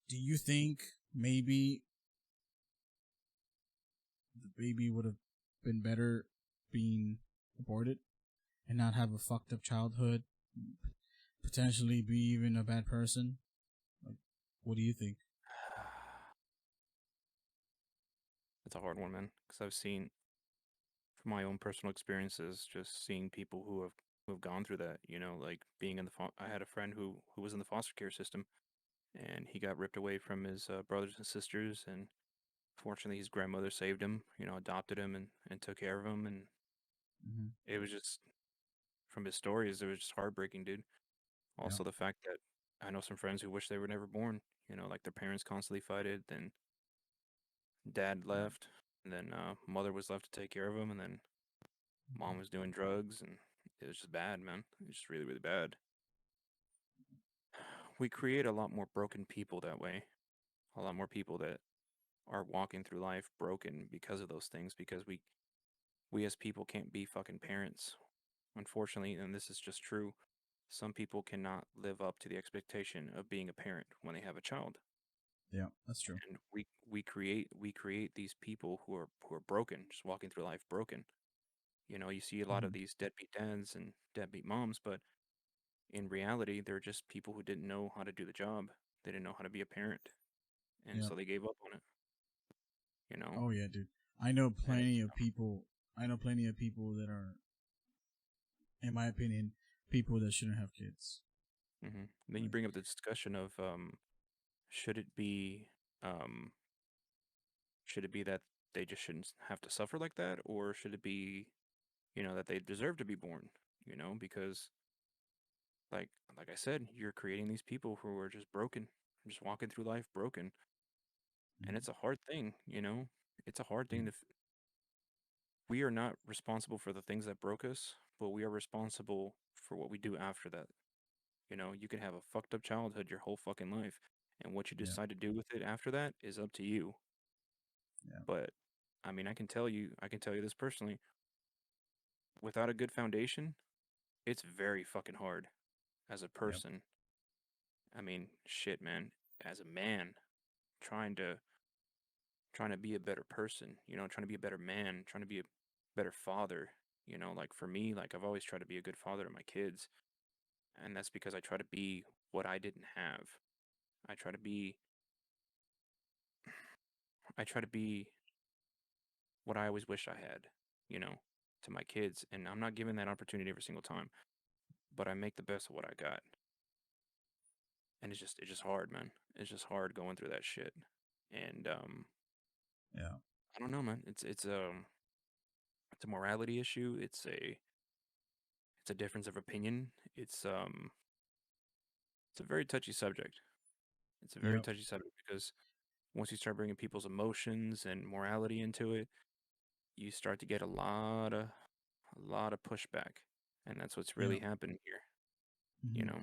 do you think maybe the baby would have been better being aborted and not have a fucked up childhood, potentially be even a bad person? Like, what do you think? It's a hard one, man, because I've seen from my own personal experiences, just seeing people who have gone through that. You know, like being in the I had a friend who was in the foster care system, and he got ripped away from his brothers and sisters, and fortunately his grandmother saved him. You know, adopted him and took care of him, and Mm-hmm. it was just from his stories, it was just heartbreaking, dude. Yeah. Also, the fact that I know some friends who wish they were never born. You know, like their parents constantly fighted, then dad Yeah. left, and then mother was left to take care of him, and then mom was doing drugs, and it was just bad, man. It was just really, really bad. We create a lot more broken people that way. A lot more people that are walking through life broken because of those things, because we as people can't be fucking parents. Unfortunately, and this is just true, some people cannot live up to the expectation of being a parent when they have a child. Yeah, that's true. And we create these people who are broken, just walking through life broken. You know, you see a lot Mm-hmm. of these deadbeat dads and deadbeat moms, but in reality, they're just people who didn't know how to do the job. They didn't know how to be a parent, and Yeah. so they gave up on it. You know, Oh yeah, dude. I know and it's plenty of people. I know plenty of people that are, in my opinion, people that shouldn't have kids. then you Like, bring up the discussion of should it be um, should it be that they just shouldn't have to suffer like that, or should it be that they deserve to be born? You know, because like like I said, you're creating these people who are just broken, just walking through life broken, and mm, it's a hard thing. You know, it's a hard yeah, thing we are not responsible for the things that broke us, but we are responsible for what we do after that. You know, you can have a fucked up childhood your whole fucking life, and what you yeah, decide to do with it after that is up to you. yeah, But I mean, I can tell you this personally, without a good foundation, it's very fucking hard as a yeah, person. I mean, shit, man, as a man trying to trying to be a better person, trying to be a better man, trying to be a better father, like for me, like I've always tried to be a good father to my kids. And that's because I try to be what I didn't have. I try to be I try to be what I always wish I had, you know, to my kids, and I'm not given that opportunity every single time, but I make the best of what I got. And it's just hard, man. It's just hard going through that shit. And yeah, I don't know, man. It's a morality issue. It's a difference of opinion. It's a very touchy subject. It's a very yeah. touchy subject because once you start bringing people's emotions and morality into it, you start to get a lot of pushback, and that's what's Yeah. really happening here. You Hmm. know.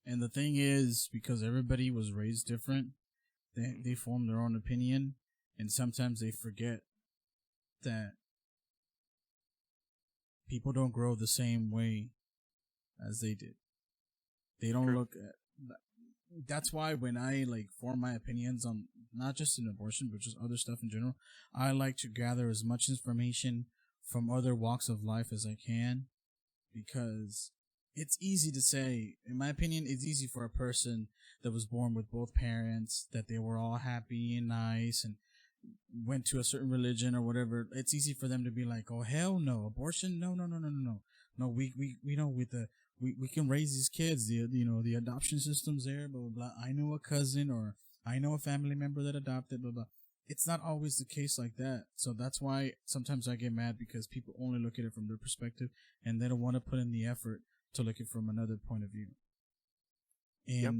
And the thing is, because everybody was raised different, they Hmm. form their own opinion, and sometimes they forget that people don't grow the same way as they did. They don't True. look at. That's why when I like form my opinions on not just an abortion but just other stuff in general, I like to gather as much information from other walks of life as I can, because it's easy to say, in my opinion, it's easy for a person that was born with both parents, that they were all happy and nice and went to a certain religion or whatever. It's easy for them to be like, oh hell no, abortion, no no no no no no no, we know with the we can raise these kids, the adoption system's there, blah blah blah. I know a cousin or I know a family member that adopted, blah blah. It's not always the case like that. So that's why sometimes I get mad, because people only look at it from their perspective and they don't want to put in the effort to look at it from another point of view. Yep.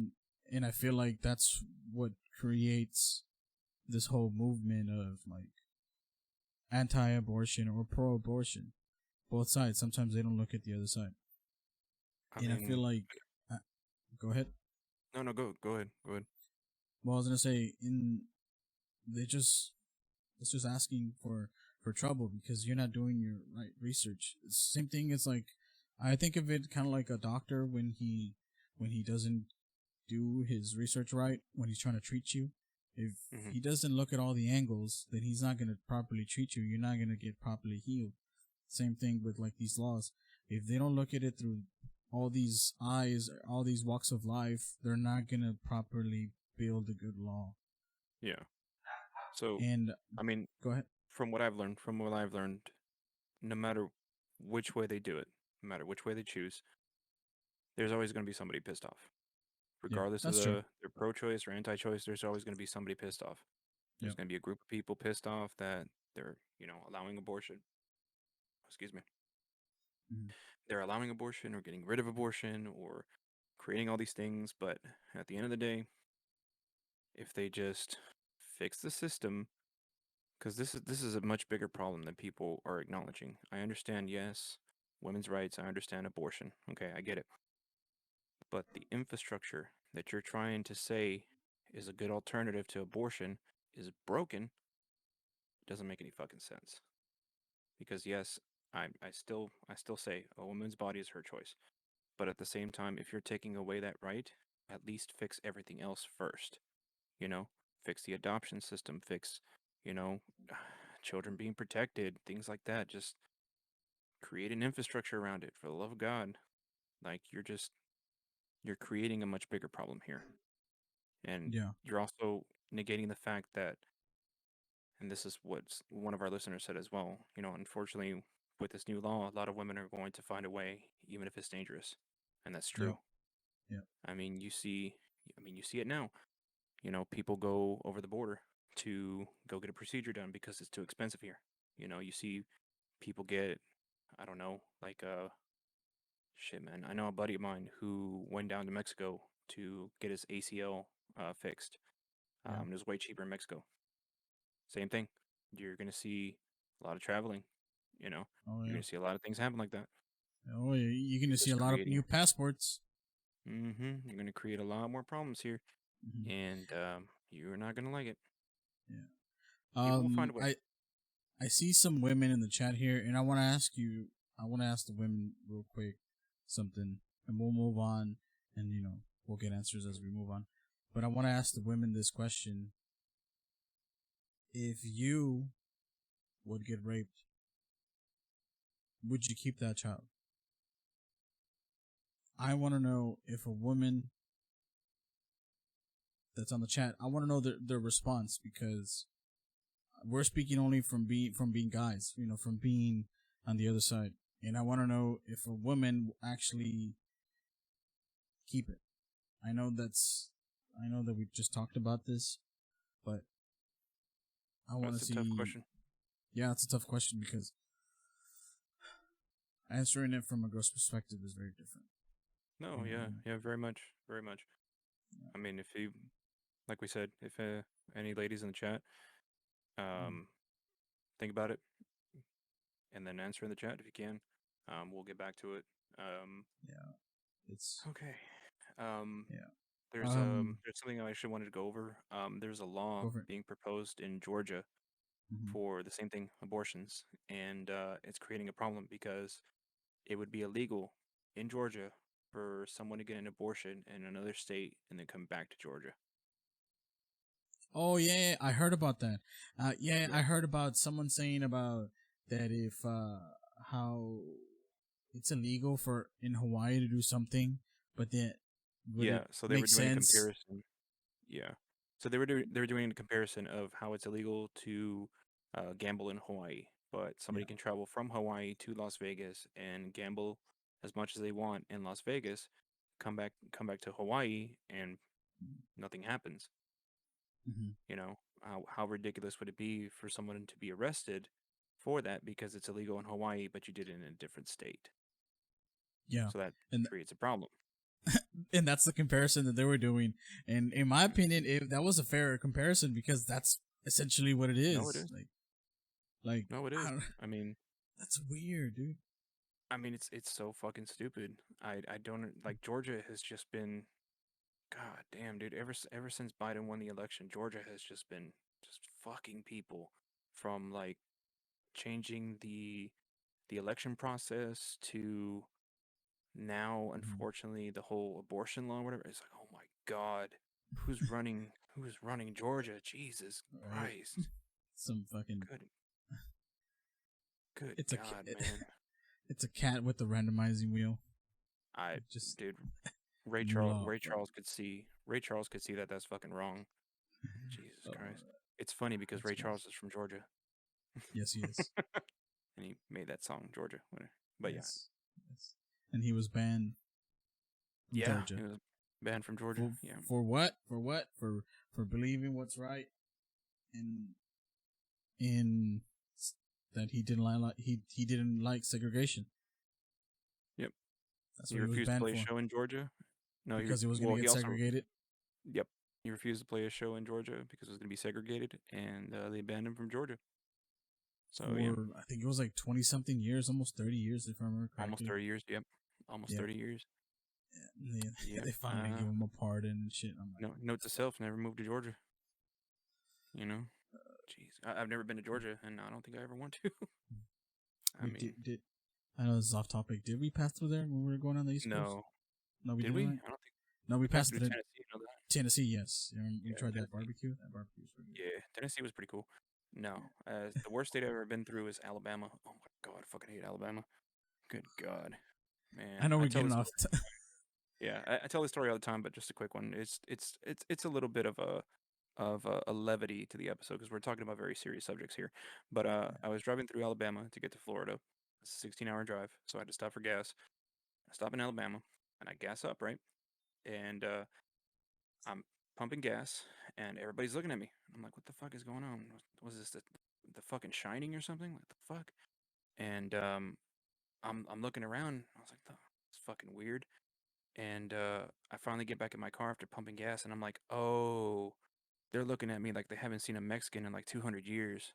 And I feel like that's what creates this whole movement of like anti-abortion or pro-abortion. Both sides. Sometimes they don't look at the other side, I and I feel mean, like. Uh, Go ahead. no, no, go ahead, go ahead. Well, I was gonna say, in they just it's just asking for trouble because you're not doing your right research. Same thing. It's like I think of it kind of like a doctor when he doesn't do his research right when he's trying to treat you. If Hmm. he doesn't look at all the angles, then he's not going to properly treat you. You're not going to get properly healed. Same thing with like these laws. If they don't look at it through all these eyes, all these walks of life, they're not going to properly build a good law. Yeah. So, And I mean, go ahead. from what I've learned, no matter which way they do it, no matter which way they choose, there's always going to be somebody pissed off. Yeah, Regardless of that's true. they're pro-choice or anti-choice, there's always going to be somebody pissed off. There's Yep. going to be a group of people pissed off that they're, allowing abortion. Excuse me. Mhm. They're allowing abortion or getting rid of abortion or creating all these things, but at the end of the day, if they just fix the system, because this is a much bigger problem than people are acknowledging. I understand, yes, women's rights, I understand abortion. Okay, I get it. But the infrastructure that you're trying to say is a good alternative to abortion is broken. It doesn't make any fucking sense. Because yes, I still say a woman's body is her choice. But at the same time, if you're taking away that right, at least fix everything else first. You know, fix the adoption system, fix, you know, children being protected, things like that. Just create an infrastructure around it for the love of God. Like you're creating a much bigger problem here. And Yeah. you're also negating the fact that, and this is what one of our listeners said as well, unfortunately, with this new law, a lot of women are going to find a way, even if it's dangerous. And that's Yep. true. Yep. I mean, you see it now. People go over the border to go get a procedure done because it's too expensive here. You see people get, I don't know, like shit, man. I know a buddy of mine who went down to Mexico to get his ACL fixed. Yeah. It was way cheaper in Mexico. Same thing. You're gonna see a lot of traveling. You know, Oh you're yeah. gonna see a lot of things happen like that. Oh yeah. You're gonna see Just a lot of creating. new passports. You're gonna create a lot more problems here, Hmm. and you're not gonna like it. Yeah. People will find a way. I see some women in the chat here, and I want to ask you. I want to ask the women real quick something, and we'll move on, and we'll get answers as we move on. But I want to ask the women this question: if you would get raped, would you keep that child? I want to know if a woman that's on the chat. I want to know their response because we're speaking only from being guys, from being on the other side, and I want to know if a woman will actually keep it. I know that's I know that we just talked about this, but I want to That's a tough see. question. Yeah, it's a tough question because answering it from a girl's perspective is very different. No, And yeah, yeah, very much, very much. I mean, if you, like we said, if any ladies in the chat, mm, um, think about it and then answer in the chat if you can. We'll get back to it. yeah, it's Okay. Um, yeah. there's something I actually wanted to go over. There's a law Go for it. being proposed in Georgia Hmm. for the same thing, abortions, and it's creating a problem because it would be illegal in Georgia for someone to get an abortion in another state and then come back to Georgia. Oh yeah, I heard about that. Yeah, Yeah. I heard about someone saying about that if how it's illegal for in Hawaii to do something, but then would Yeah, it so they make were doing a sense? comparison. Yeah. So they were doing a comparison of how it's illegal to gamble in Hawaii, but Yeah. somebody can travel from Hawaii to Las Vegas and gamble as much as they want in Las Vegas, come back to Hawaii and nothing happens. Hmm. How ridiculous would it be for someone to be arrested for that because it's illegal in Hawaii, but you did it in a different state? Yeah, So that and creates a problem. and that's the comparison that they were doing. And in my opinion, that was a fair comparison because that's essentially what it No, it is. is. Like No, it I is. don't, I mean, that's weird, dude. it's so fucking stupid. I don't like Georgia has just been God damn, dude. Ever since Biden won the election, Georgia has just been just fucking people from like changing the election process to Now, Mhm. unfortunately, the whole abortion law, whatever, it's like, oh my God, who's running? Who's running Georgia? Jesus Right? Christ! Some fucking Good, good it's a God, man! it's a cat with the randomizing wheel. I, Just dude, new law. Ray Charles could see. Ray Charles could see that that's fucking wrong. Jesus Uh, Christ! It's funny because that's Ray crazy. Charles is from Georgia, Yes, he is. and he made that song Georgia. Whatever. But yeah, Yes, yes. And he was banned from yeah, Georgia he was banned from Georgia. for Yeah, for what? For what? For believing what's right in in that he didn't like segregation. yep. That's He what he was refused to banned play a for show in Georgia. No, because it was going to he get also segregated. yep. He refused to play a show in Georgia because it was going to be segregated, and they banned him from Georgia. So yeah, For I think it was like 20 something years, almost 30 years if I remember almost correctly. 30 years. Yep, almost Yep. 30 years. And Yep. they finally gave him a pardon and shit. I'm like, No, note to self: never moved to Georgia. You know, jeez, I've never been to Georgia, and I don't think I ever want to. I we mean, did I know this is off topic. Did we pass through there when we were going on the East Coast? no, No, we did didn't, we? right? I don't think No, we we passed passed through through Tennessee. You know that? Tennessee, yes. And we Yeah, tried that Tennessee. barbecue. That barbecue was pretty good. Yeah, Tennessee was pretty cool. No, the worst state I've ever been through is Alabama. Oh my God, I fucking hate Alabama. Good God, I man. know I we're tell getting this. off. Yeah, I tell this story all the time, but just a quick one. It's a little bit of a levity to the episode because we're talking about very serious subjects here. But I was driving through Alabama to get to Florida. It's a 16-hour drive, so I had to stop for gas. I stop in Alabama and I gas up, right? And I'm pumping gas, and everybody's looking at me. I'm like, what the fuck is going on? Was this the fucking Shining or something? Like the fuck? And I'm looking around. I was like, it's fucking weird. And I finally get back in my car after pumping gas, and I'm like, oh, they're looking at me like they haven't seen a Mexican in like 200 years.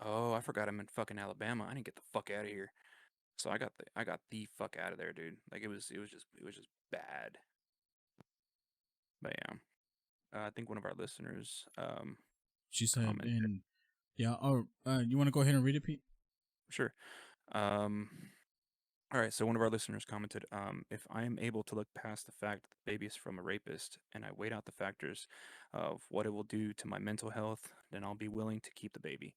Oh, I forgot I'm in fucking Alabama. I need to get the fuck out of here. So I got the fuck out of there, dude. Like it was just bad. But yeah, I think one of our listeners She said, commented. and yeah, oh, you want to go ahead and read it, Pete? Sure. Um, all right, so one of our listeners commented, if I am able to look past the fact that the baby is from a rapist and I weighed out the factors of what it will do to my mental health, then I'll be willing to keep the baby.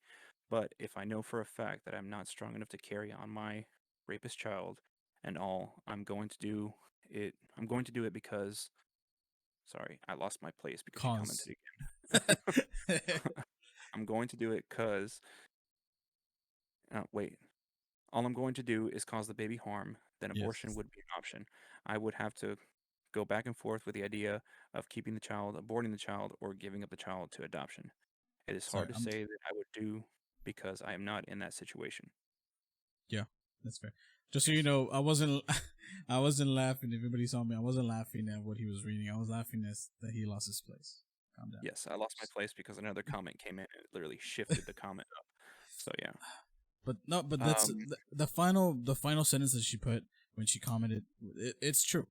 But if I know for a fact that I'm not strong enough to carry on my rapist child and all, I'm going to do it because, sorry, I lost my place because she commented Cause. again. I'm going to do it because, wait, all I'm going to do is cause the baby harm, then abortion Yes, would be an option. I would have to go back and forth with the idea of keeping the child, aborting the child, or giving up the child to adoption. It is sorry. hard to say that I would do because I am not in that situation. Yeah, that's fair. Just so you Yes. know, I wasn't, I wasn't laughing. If everybody saw me, I wasn't laughing at what he was reading. I was laughing at that he lost his place. Calm down. Yes, I lost my place because another comment came in and it literally shifted the comment up. So yeah. But no, but that's Um, the final sentence that she put when she commented. It's true.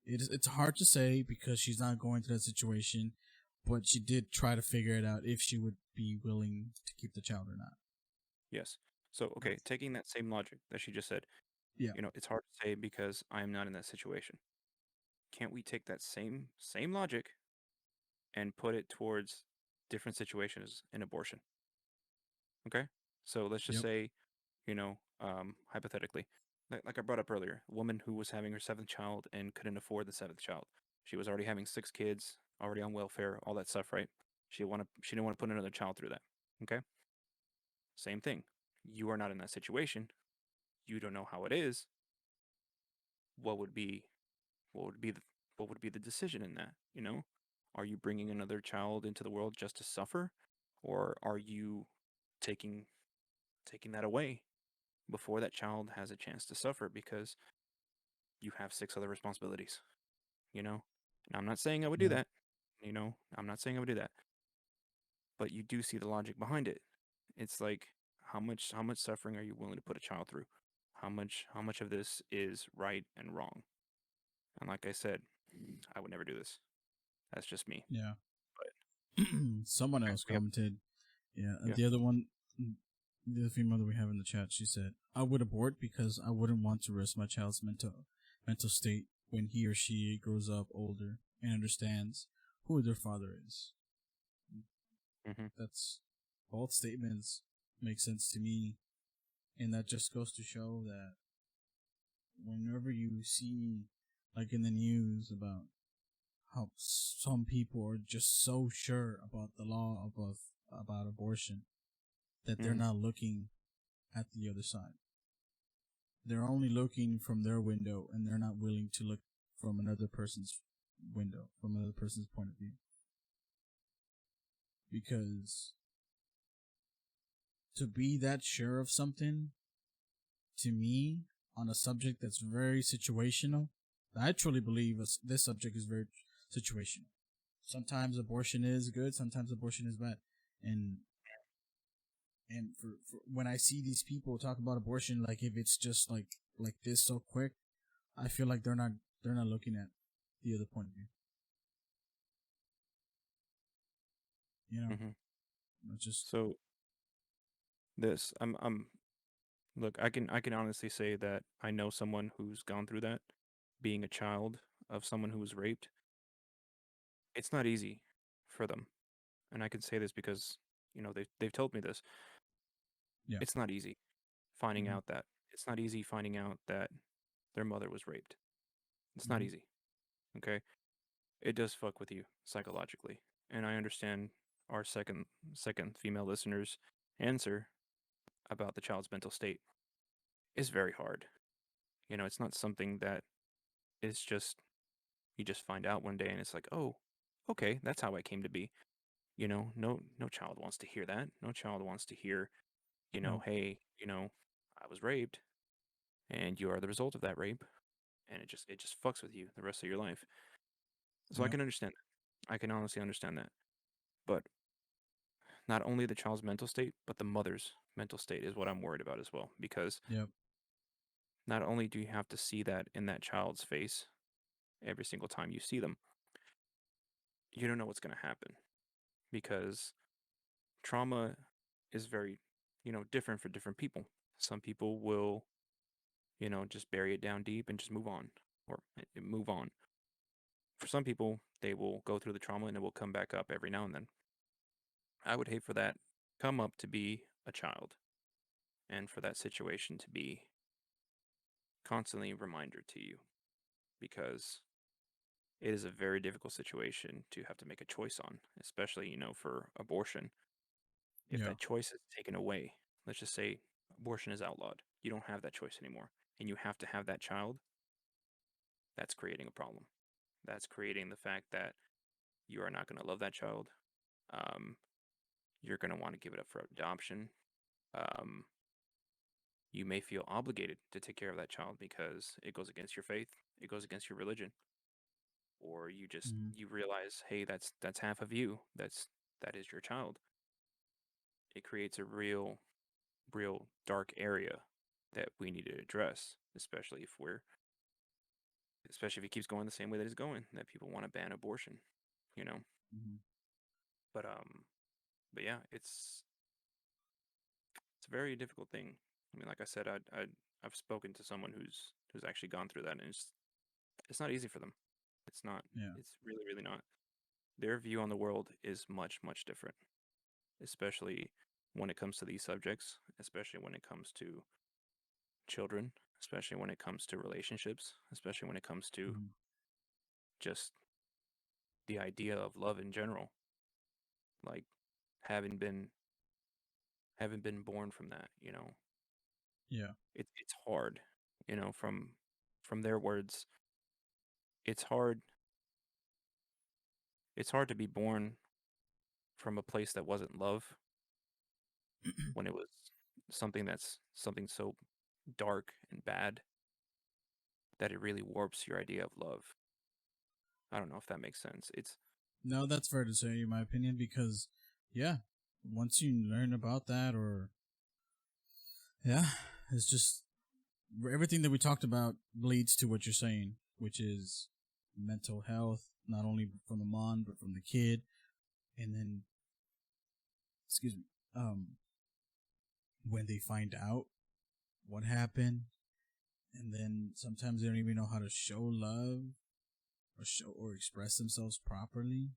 It's hard to say because she's not going through that situation, but she did try to figure it out if she would be willing to keep the child or not. yes. So okay, taking that same logic that she just said, Yeah, it's hard to say because I am not in that situation. Can't we take that same logic and put it towards different situations in abortion? Okay? So let's just yep, say, hypothetically, like I brought up earlier, a woman who was having her seventh child and couldn't afford the seventh child. She was already having six kids, already on welfare, all that stuff, right? She didn't want to put another child through that. Okay? Same thing. You are not in that situation. You don't know how it is. What would be what would be the what would be the decision in that, you know? Are you bringing another child into the world just to suffer, or are you taking taking that away before that child has a chance to suffer because you have six other responsibilities, you know? And I'm not saying I would do yeah, that, I'm not saying I would do that, but you do see the logic behind it. It's like how much suffering are you willing to put a child through? How much of this is right and wrong? And like I said, I would never do this. That's just me. yeah. But Someone okay, else we have commented. Yeah, and yeah. the other one, the other female that we have in the chat, she said, "I would abort because I wouldn't want to risk my child's mental state when he or she grows up older and understands who their father is. Hmm. That's both statements make sense to me, and that just goes to show that whenever you see, like in the news, about how some people are just so sure about the law about abortion that they're Hmm. not looking at the other side. They're only looking from their window, and they're not willing to look from another person's window, from another person's point of view. Because to be that sure of something, to me, on a subject that's very situational, I truly believe this subject is very situational. Sometimes abortion is good, sometimes abortion is bad, and for when I see these people talk about abortion, like if it's just like this so quick, I feel like they're not looking at the other point of view. You know, Hmm. it's just So this, I'm look, I can honestly say that I know someone who's gone through that, being a child of someone who was raped. It's not easy for them, and I can say this because they've told me this. yeah. It's not easy finding Mm-hmm. out that it's not easy finding out that their mother was raped. It's not Mm-hmm. easy. Okay, it does fuck with you psychologically, and I understand our second female listener's answer about the child's mental state is very hard. It's not something that is just you just find out one day and it's like, oh, okay, that's how I came to be. No child wants to hear that. No child wants to hear, Yep. hey, I was raped and you are the result of that rape, and it just fucks with you the rest of your life. So I Yep. can understand that. I can honestly understand that. But not only the child's mental state, but the mother's mental state is what I'm worried about as well. Because Yep. not only do you have to see that in that child's face every single time you see them, you don't know what's going to happen because trauma is very, different for different people. Some people will, just bury it down deep and just move on or move on. For some people, they will go through the trauma and it will come back up every now and then. I would hate for that come up to be a child and for that situation to be constantly a reminder to you because it is a very difficult situation to have to make a choice on, especially, for abortion. If Yeah. that choice is taken away, let's just say abortion is outlawed, you don't have that choice anymore, and you have to have that child, that's creating a problem. That's creating the fact that you are not going to love that child. Um, you're going to want to give it up for adoption. Um, you may feel obligated to take care of that child because it goes against your faith, it goes against your religion, or Mm-hmm. you realize, hey, that's half of you. That is your child. It creates a real dark area that we need to address, especially if it keeps going the same way that it's going, that people want to ban abortion, you know. Mm-hmm. But yeah, it's a very difficult thing. I mean, like I said, I've spoken to someone who's actually gone through that, and it's not easy for them. It's not. Yeah. It's really not. Their view on the world is much different, especially when it comes to these subjects, especially when it comes to children, especially when it comes to relationships, especially when it comes to Mm-hmm. just the idea of love in general, like having been having been born from that. Yeah. It's hard, from their words. It's hard it's hard to be born from a place that wasn't love when it was something so dark and bad that it really warps your idea of love. I don't know if that makes sense. It's No, that's fair to say, in my opinion, because yeah, once you learn about that, or yeah, it's just everything that we talked about leads to what you're saying, which is mental health, not only from the mom but from the kid, and then excuse me, um, when they find out what happened, and then sometimes they don't even know how to show love or express themselves properly.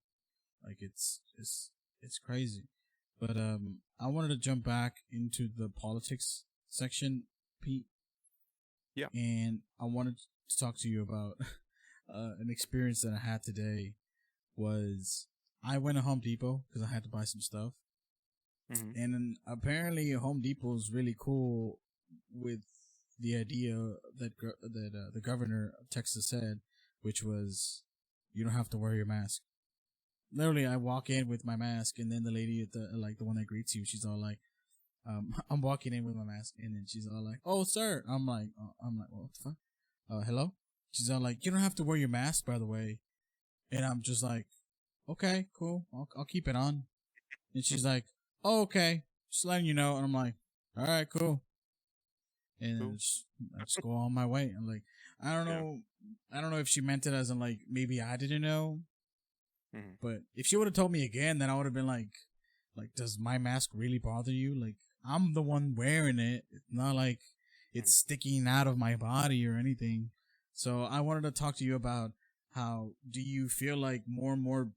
Like it's crazy. But I wanted to jump back into the politics section, Pete, Yeah. and I wanted to talk to you about an experience that I had today. Was I went to Home Depot because I had to buy some stuff, Hmm. and then apparently Home Depot is really cool with the idea that the governor of Texas said, which was you don't have to wear your mask. Literally, I walk in with my mask, and then the lady at the one that greets you, she's all like, I'm walking in with my mask, and then she's all like, "Oh, sir," I'm like, what the fuck? Hello? She's all like, "You don't have to wear your mask, by the way," and I'm just like, "Okay, cool, I'll keep it on." And she's like, "Oh, okay, just letting you know," and I'm like, "All right, cool," and Cool. I just go on my way. I'm like, I don't Yeah. know, I don't know if she meant it as in like maybe I didn't know, Hmm. but if she would have told me again, then I would have been like, does my mask really bother you? Like, I'm the one wearing it. It's not like it's sticking out of my body or anything. So I wanted to talk to you about how do you feel like more and more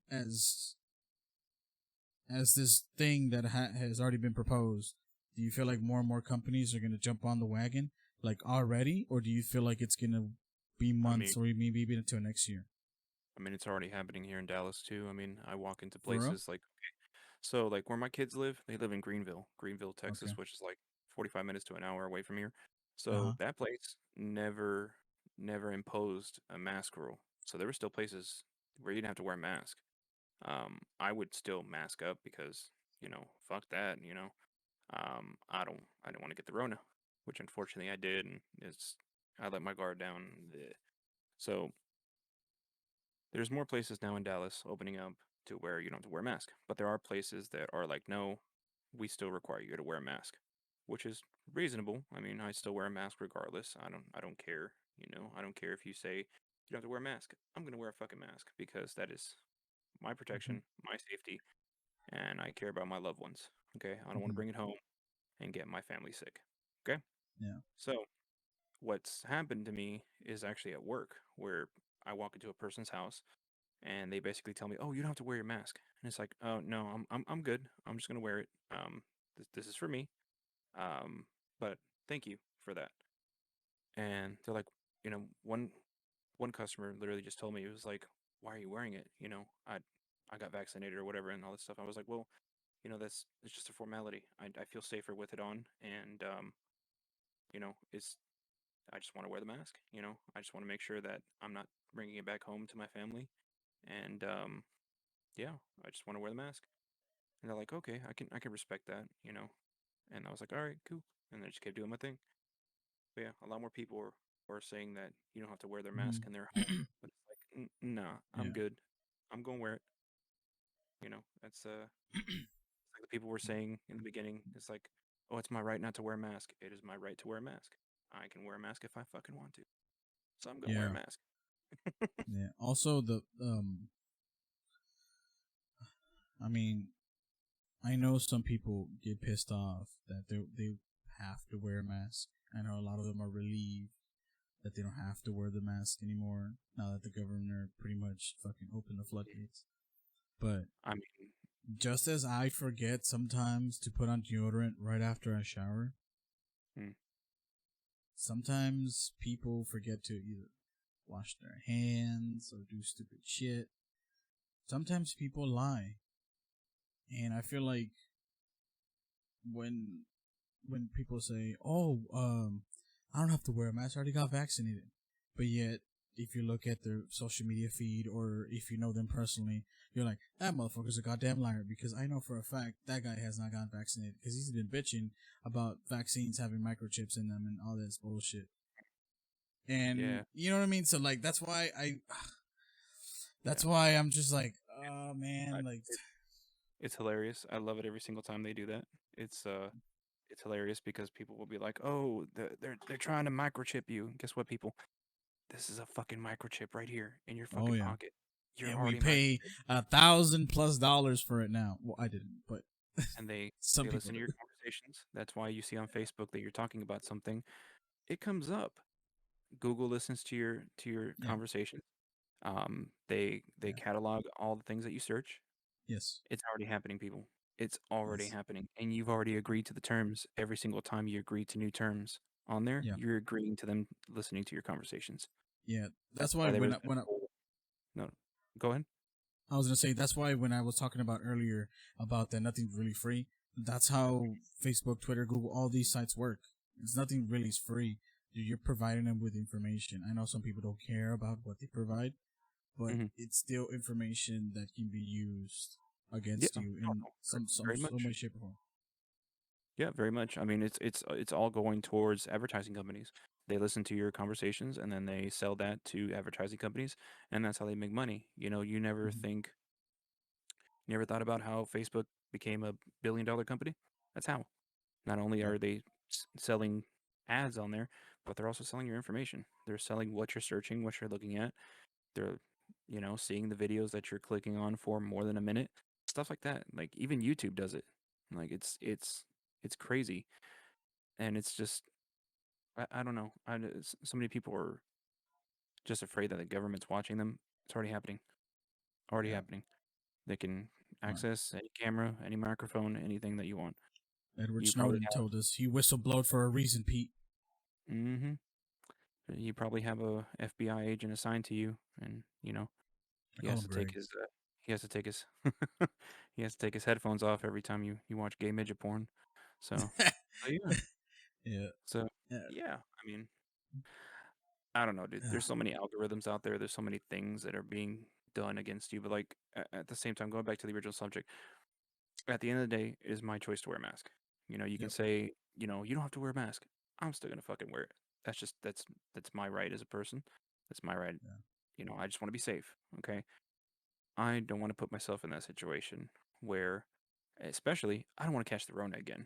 as this thing that has already been proposed, do you feel like more and more companies are going to jump on the wagon like already, or do you feel like it's going to be I mean, months or maybe even until next year? it's already happening here in Dallas too. I mean, I walk into For real? places like so like where my kids live, they live in Greenville, Okay. Texas, which is like 45 minutes to an hour away from here. Uh So huh. that place never imposed a mask rule. So there were still places where you didn't have to wear a mask. I would still mask up because, fuck that. I don't want to get the Rona, which unfortunately I did, and I let my guard down. Bleh. So there's more places now in Dallas opening up to where you don't have to wear a mask, but there are places that are like, no, we still require you to wear a mask, which is reasonable. I mean, I still wear a mask regardless. I don't care. I don't care if you say you don't have to wear a mask. I'm gonna wear a fucking mask because that is my Hmm. protection, my safety, and I care about my loved ones. Okay, I don't want to Hmm. bring it home and get my family sick. Okay, Yeah. so what's happened to me is actually at work where I walk into a person's house and they basically tell me, "Oh, you don't have to wear your mask." And it's like, "Oh no, I'm good. I'm just gonna wear it. This is for me. Um, but thank you for that." And they're like, one customer literally just told me, it was like, "Why are you wearing it? I got vaccinated or whatever and all this stuff." I was like, "Well, that's it's just a formality. I feel safer with it on, and it's I just want to wear the mask. I just want to make sure that I'm not bringing it back home to my family, and yeah, I just want to wear the mask." And they're like, "Okay, I can respect that. And I was like, "All right, cool." And I just kept doing my thing. But yeah, a lot more people are saying that you don't have to wear their mask Hmm. in their home, but it's like, nah, I'm Yeah. good. I'm gonna wear it. That's like the people were saying in the beginning. It's like, oh, it's my right not to wear a mask. It is my right to wear a mask. I can wear a mask if I fucking want to, so I'm gonna wear a Yeah. mask. Yeah. Also, I mean, I know some people get pissed off that they have to wear a mask. I know a lot of them are relieved that they don't have to wear the mask anymore now that the governor pretty much fucking opened the floodgates. But I mean, just as I forget sometimes to put on deodorant right after I shower, mm, sometimes people forget to either wash their hands or do stupid shit. Sometimes people lie. And I feel like when when people say, "Oh, I don't have to wear a mask. I already got vaccinated," but yet if you look at their social media feed or if you know them personally, you're like, that motherfucker's a goddamn liar because I know for a fact that guy has not gotten vaccinated because he's been bitching about vaccines having microchips in them and all this bullshit. And yeah, you know what I mean? So like yeah. that's why I'm just like, oh I, man, like it, it's hilarious. I love it every single time they do that. It's hilarious because people will be like, "Oh, they're trying to microchip you." Guess what, people? This is a fucking microchip right here in your oh fucking yeah. pocket. You're And we already pay microchipped, $1,000+ for it now. Well, I didn't, but and they some they people listen to do. your conversations. That's why you see on Facebook that you're talking about something. It comes up. Google listens to your Yeah. conversations. They Yeah. catalog all the things that you search. Yes. It's already happening, people. It's already Yes. happening, and you've already agreed to the terms. Every single time you agree to new terms on there, Yeah. you're agreeing to them listening to your conversations. Yeah. That's That's why why there when is this whole no. Go ahead. I was gonna say that's why when I was talking about earlier about that nothing's really free, that's how Facebook, Twitter, Google, all these sites work. It's nothing really is free. You're providing them with information. I know some people don't care about what they provide, but Hmm. it's still information that can be used Yeah, against you no, in no, some very some much. way, shape, or form. Yeah, very much. I mean, it's all going towards advertising companies. They listen to your conversations and then they sell that to advertising companies, and that's how they make money. You Hmm. never thought about how Facebook became a billion-dollar company. That's how. Not only Yeah. are they selling ads on there, but they're also selling your information. They're selling what you're searching, what you're looking at. They're, seeing the videos that you're clicking on for more than a minute, stuff like that. Like even YouTube does it. Like it's crazy, and it's just I don't know. So many people are just afraid that the government's watching them. It's already happening. Already Yeah. happening. They can Right. access any camera, any microphone, anything that you want. Edward You probably Snowden told us he whistleblowed for a reason, Pete. have. You probably have a FBI agent assigned to you, and I he call has him to take Greg. his he has to take his he has to take his headphones off every time you watch gay midget porn. So yeah, Yeah. so Yeah. yeah. I mean, I don't know, dude. Yeah. There's so many algorithms out there. There's so many things that are being done against you. But like at the same time, going back to the original subject, at the end of the day, it is my choice to wear a mask. You can Yep. say, you don't have to wear a mask. I'm still gonna fucking wear it. That's my right as a person. That's my right. Yeah. I just want to be safe. Okay. I don't want to put myself in that situation where, especially, I don't want to catch the Rona again.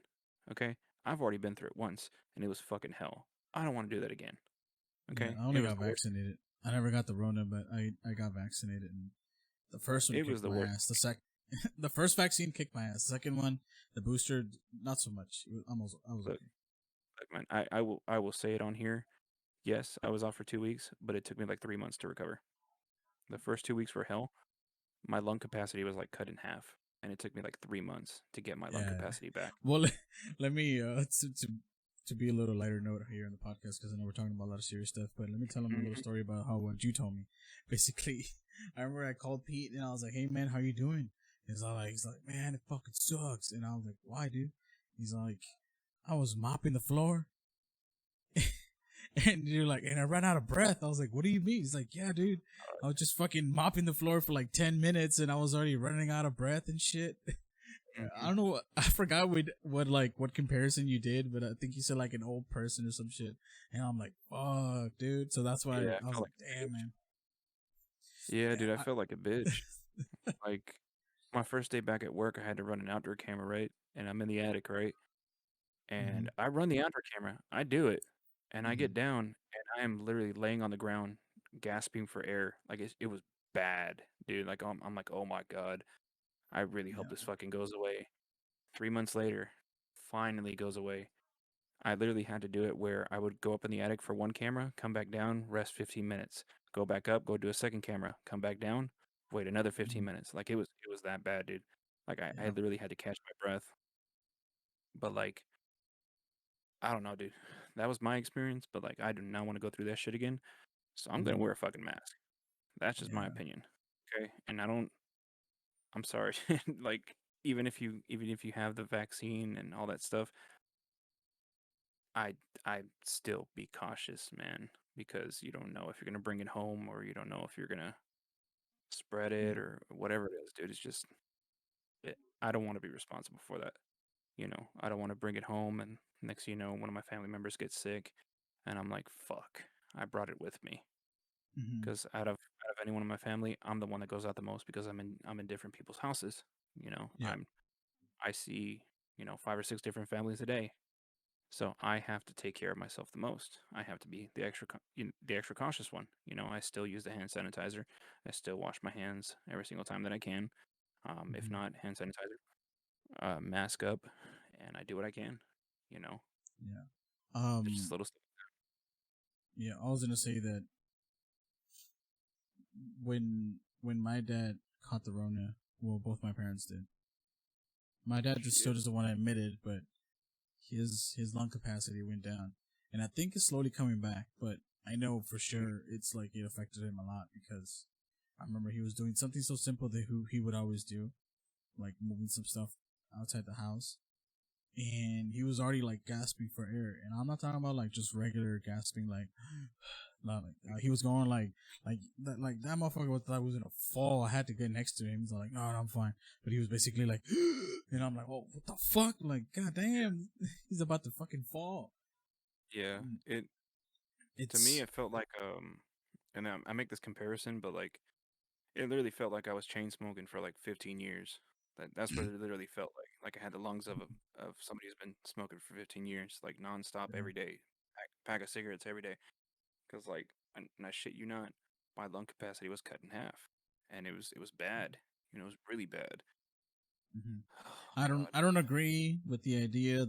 Okay. I've already been through it once and it was fucking hell. I don't want to do that again. Yeah. Okay. I It only was got the worst. vaccinated. I never got the Rona, but I got vaccinated, and the first one It was kicked the my worst. ass. The first vaccine kicked my ass. The second one, the booster, not so much. It was almost I was Look, okay. look, man, I will say it on here. Yes, I was off for 2 weeks, but it took me like 3 months to recover. The first 2 weeks were hell. My lung capacity was like cut in half, and it took me like 3 months to get my lung Yeah. capacity back. Well, let me to be a little lighter note here on the podcast because I know we're talking about a lot of serious stuff. But let me tell him a little Hmm. story about how what you told me. Basically, I remember I called Pete and I was like, "Hey man, how you doing?" He's like, "Man, it fucking sucks." And I was like, "Why, dude?" He's like, "I was mopping the floor." And you're like, and I ran out of breath. I was like, what do you mean? He's like, yeah, dude. I was just fucking mopping the floor for like 10 minutes and I was already running out of breath and shit. I Hmm. don't know. I forgot what comparison you did, but I think you said like an old person or some shit. And I'm like, fuck, dude. So that's why Yeah, I I was felt like, like a damn, bitch. man. Yeah, dude, I Yeah, felt like a bitch. Like my first day back at work, I had to run an outdoor camera, right? And I'm in the attic, right? mm-hmm, And I run the outdoor camera. I do it. And I mm-hmm, get down and I am literally laying on the ground, gasping for air. Like it was bad, dude. Like I'm like, oh my God. I really hope yeah, this fucking goes away. 3 months later, finally goes away. I literally had to do it where I would go up in the attic for one camera, come back down, rest 15 minutes, go back up, go do a second camera, come back down, wait another 15 mm-hmm, minutes. Like it was that bad, dude. Like I yeah, literally had to catch my breath. But like I don't know, dude. That was my experience, but like I do not want to go through that shit again. So I'm gonna mm-hmm, wear a fucking mask. That's just my yeah, opinion. Okay? And I'm sorry. Like even if you have the vaccine and all that stuff, I'd still be cautious, man, because you don't know if you're gonna bring it home or you don't know if you're gonna spread it yeah, or whatever it is, dude. I don't want to be responsible for that. I don't want to bring it home and next thing you know, one of my family members gets sick and I'm like, fuck, I brought it with me. mm-hmm, Because out of anyone in my family, I'm the one that goes out the most because I'm in different people's houses. You know, yeah, I see 5 or 6 different families a day. So I have to take care of myself the most. I have to be the extra cautious one. I still use the hand sanitizer. I still wash my hands every single time that I can. If mm-hmm, not, hand sanitizer, mask up, and I do what I can. You know, yeah. there's just little stuff. Yeah, I was gonna say that when my dad caught the Rona, well, both my parents did. My dad just still Shit. doesn't want to admit it, but his lung capacity went down, and I think it's slowly coming back. But I know for sure it's like it affected him a lot because I remember he was doing something so simple that who he would always do, like moving some stuff outside the house, and he was already like gasping for air. And I'm not talking about like just regular gasping, like not like he was going like that motherfucker was thought I was gonna fall. I had to get next to him. He's like, no, I'm fine. But he was basically like, and I'm like, oh, what the fuck? Like, goddamn, he's about to fucking fall. Yeah. It to me It's it felt like and I make this comparison, but like it literally felt like I was chain smoking for like 15 years. That's what it literally felt like. Like I had the lungs of somebody who's been smoking for 15 years, like nonstop yeah, every day, pack of cigarettes every day. Because like, and I shit you not, my lung capacity was cut in half, and it was bad. You know, it was really bad. hmm Oh I don't God. I don't agree with the idea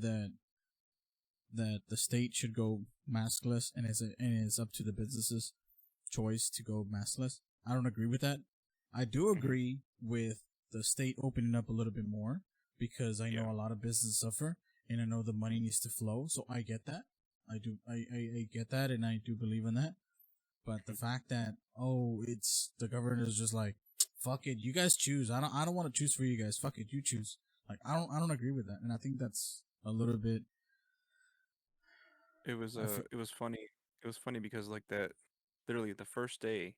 that the state should go maskless and it's up to the businesses choice to go maskless. I don't agree with that. I do Hmm. agree with the state opening up a little bit more because I Yeah. know a lot of businesses suffer and I know the money needs to flow. So I get that. I get that and I do believe in that. But the Mhm. fact that it's the governor is just like fuck it, you guys choose. I don't want to choose for you guys. Fuck it, you choose. Like I don't agree with that. And I think that's a little bit I feel, It was funny. It was funny because like that, literally the first day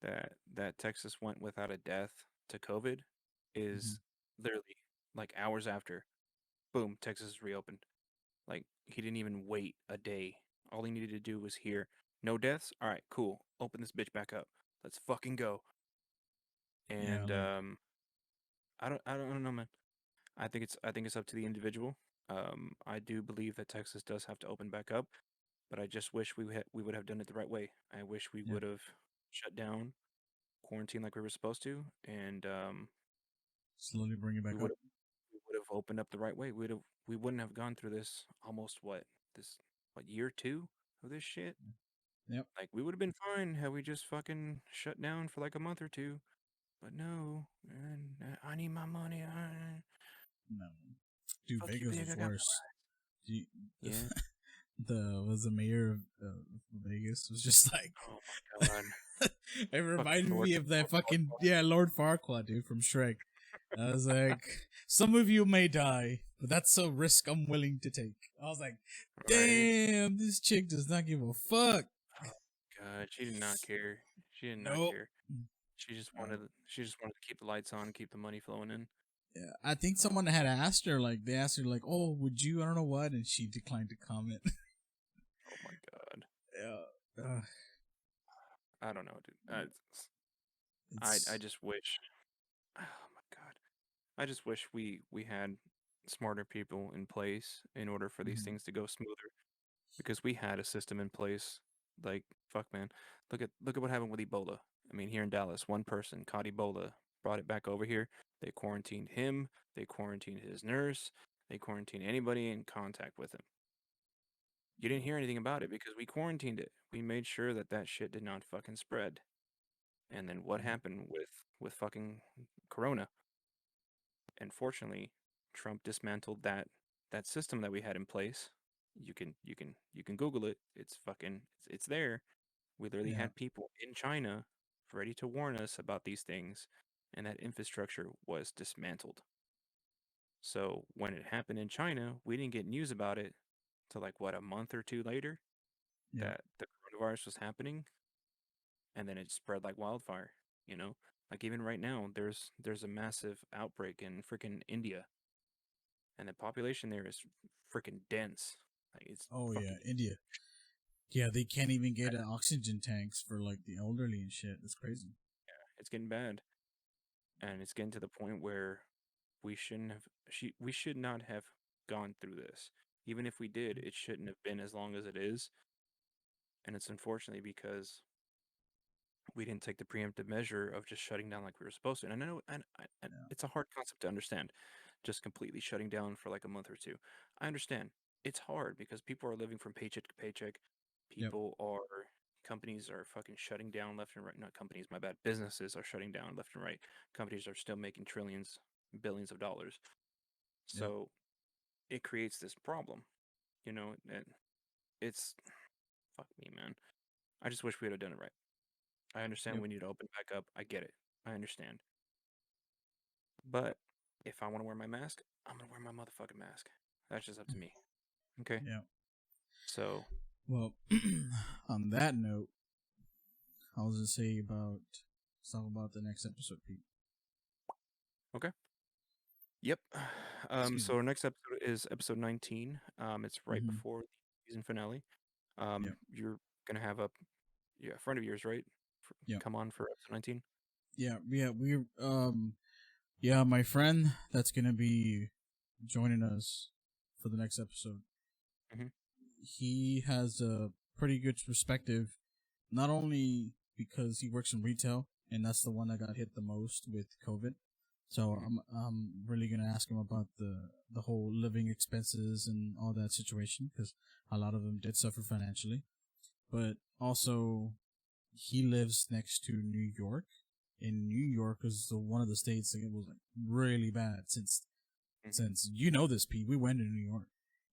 that Texas went without a death to COVID mhm. is literally like hours after, boom, Texas is reopened. Like he didn't even wait a day. All he needed to do was hear no deaths. All right, cool. Open this bitch back up. Let's fucking go. Yeah, And like I don't know, man. I think it's up to the individual. I do believe that Texas does have to open back up, but I just wish we would have done it the right way. I wish we yeah, would have shut down, quarantine like we were supposed to, and slowly bring it we back would up. have we would have opened up the right way. We wouldn't have gone through this almost what year two of this shit. Yep. Like we would have been fine had we just fucking shut down for like a month or two. But no, and I need my money. No. Dude, Fuck you, Vegas big. was I got worse. The yeah. the was the mayor of Vegas was just like Oh my god. it Fucking reminded Lord. me of that Lord fucking Farquaad. Lord Farquaad dude from Shrek. I was like, some of you may die, but that's a risk I'm willing to take. I was like, Right. damn, this chick does not give a fuck. Oh god, she did not care. She did not Nope. care. She just Uh, wanted she just wanted to keep the lights on and keep the money flowing in. yeah, I think Oh, someone had asked her, like, they asked her, like, oh, would you? I don't know what, and she declined to comment. oh my god. Yeah, I don't know, dude. I it's just wish. Oh my god. I just wish we had smarter people in place in order for these mhm. things to go smoother because we had a system in place. Like fuck, man. Look at what happened with Ebola. I mean, here in Dallas, one person caught Ebola, brought it back over here. They quarantined him. They quarantined his nurse. They quarantined anybody in contact with him. You didn't hear anything about it because we quarantined it. We made sure that that shit did not fucking spread. And then what Yeah, happened with fucking Corona? And fortunately, Trump dismantled that system that we had in place. You can Google it. It's there. We literally yeah, had people in China ready to warn us about these things, and that infrastructure was dismantled. So when it happened in China, we didn't get news about it till like what, a month or two later yeah, that the coronavirus was happening, and then it spread like wildfire. You know, like even right now, there's a massive outbreak in freaking India, and the population there is freaking dense. Like it's oh yeah, fucking India. Yeah, they can't even get oxygen tanks for like the elderly and shit. That's crazy. it's getting bad, and it's getting to the point where we should not have gone through this. Even if we did, it shouldn't have been as long as it is, and it's unfortunately because we didn't take the preemptive measure of just shutting down like we were supposed to. And I know, and Yeah, it's a hard concept to understand, just completely shutting down for like a month or two. I understand it's hard because people are living from paycheck to paycheck. Yep. Companies are fucking shutting down left and right. Not companies, my bad. Businesses are shutting down left and right. Companies are still making trillions, billions of dollars. Yep. So it creates this problem, and it's fuck me, man. I just wish we would have done it right. I understand Yep. we need to open back up. I get it. I understand. But if I want to wear my mask, I'm gonna wear my motherfucking mask. That's just up to me. Okay. Yep. So Well, on that note, I was gonna say about let's talk about the next episode, Pete. okay. Yep. Excuse So me. our next episode is episode 19. It's right Mm-hmm. before the season finale. Yep. You're gonna have a friend of yours, right? Yep. Come on for episode 19. Yeah. Yeah. Yeah, my friend that's gonna be joining us for the next episode. Mm-hmm. He has a pretty good perspective, not only because he works in retail and that's the one that got hit the most with COVID. So I'm really gonna ask him about the whole living expenses and all that situation because a lot of them did suffer financially, but also he lives next to New York. And New York is one of the states that it was like really bad since you know this, Pete. We went to New York,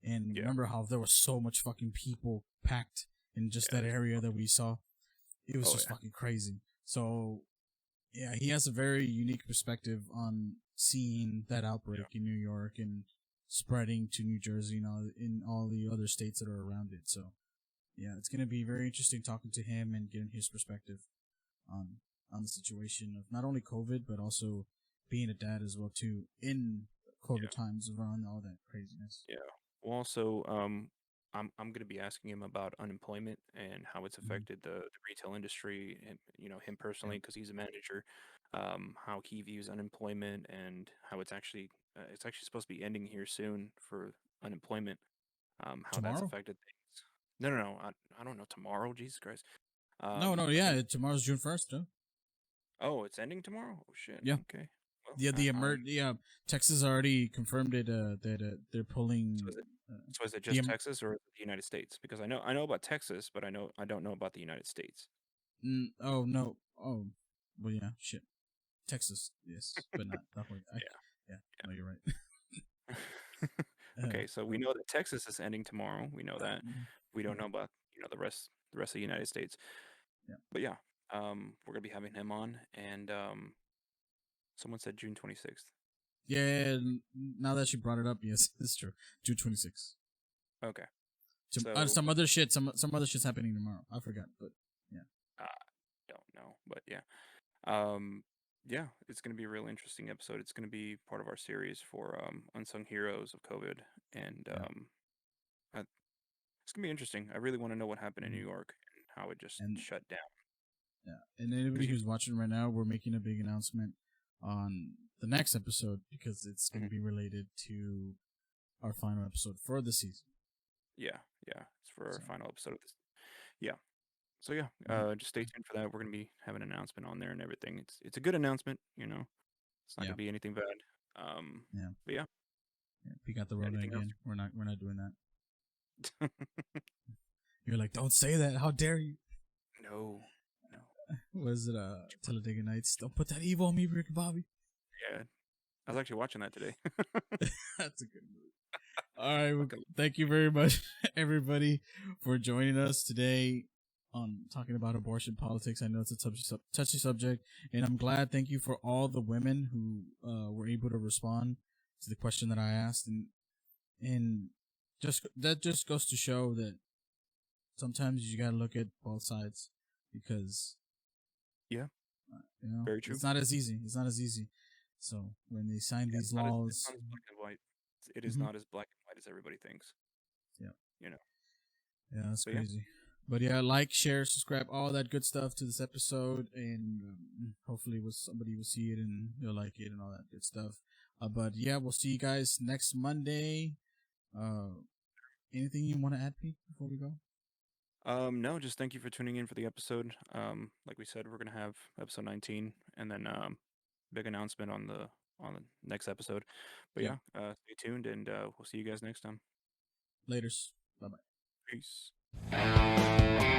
and Yeah. remember how there was so much fucking people packed in just Yeah, that area that we saw. It was Oh, just yeah. fucking crazy. So yeah, he has a very unique perspective on seeing that outbreak in New York and spreading to New Jersey and in all the other states that are around it. So yeah, it's gonna be very interesting talking to him and getting his perspective on the situation of not only COVID but also being a dad as well too in COVID times around all that craziness. Yeah. Well, also, I'm gonna be asking him about unemployment and how it's Mm-hmm. affected the retail industry, and him personally Yep. because he's a manager. How he views unemployment and how it's actually supposed to be ending here soon for unemployment. How that's Tomorrow? affected things. No, no, no. I don't know tomorrow. Jesus Christ. No, no, I yeah, think. tomorrow's June 1st. Huh? Oh, it's ending tomorrow. Oh shit. Yeah, Okay. Well, yeah. Yeah, Texas already confirmed it. That they're so pulling. is it Uh, so is it the just Texas or the United States? Because I know about Texas, but I don't know about the United States. oh no, oh well, yeah, shit. Texas, yes, but not Hawaii. Yeah, no, you're right. Yeah. Uh, Okay, so we know that Texas is ending tomorrow. We know that. mm, We don't yeah, know about the rest of the United States. yeah. But yeah, we're gonna be having him on, and someone said June 26th. Yeah, now that you brought it up, yes, it's true. June 26th. Okay, so Some other shit. Some other shit's happening tomorrow. I forgot, but yeah. I don't know, but yeah, um, yeah, it's gonna be a real interesting episode. It's gonna be part of our series for unsung heroes of COVID, and Yeah. uh, it's gonna be interesting. I really want to know what happened in New Mhm. York and how it just And shut down. yeah, and anybody 'Cause who's watching right now, we're making a big announcement on the next episode because it's going to Mhm. be related to our final episode for the season. Yeah, it's for our So, final episode of this. Yeah. So yeah, mhm. just stay tuned for that. We're gonna be having an announcement on there and everything. It's a good announcement, It's not Yeah, gonna be anything bad. yeah, But yeah, yeah. We got the Rona anything else? again. We're not doing that. You're like, don't say that. How dare you? No, no. Was it Talladega Nights? Don't put that evil on me, Rick and Bobby. Yeah, I was actually watching that today. That's a good movie. All right. Well, Fucking- thank you very much, everybody, for joining us today on talking about abortion politics. I know it's a touchy subject, and I'm glad. Thank you for all the women who were able to respond to the question that I asked, and that just goes to show that sometimes you gotta look at both sides because Yeah, very true. it's not as easy. It's not as easy. So when they sign Yeah, these it's laws, not as black and white. It is mhm, not as black and white as everybody thinks. yeah. You know. Yeah, that's But yeah, crazy. But yeah, like, share, subscribe, all that good stuff to this episode, and hopefully, somebody will see it and they'll like it and all that good stuff. But yeah, we'll see you guys next Monday. Anything you want to add, Pete, before we go? no, just thank you for tuning in for the episode. Like we said, we're gonna have episode 19, and then big announcement on the next episode. But Yep. yeah, stay tuned, and we'll see you guys next time. Laters. Bye bye. Peace. Bye.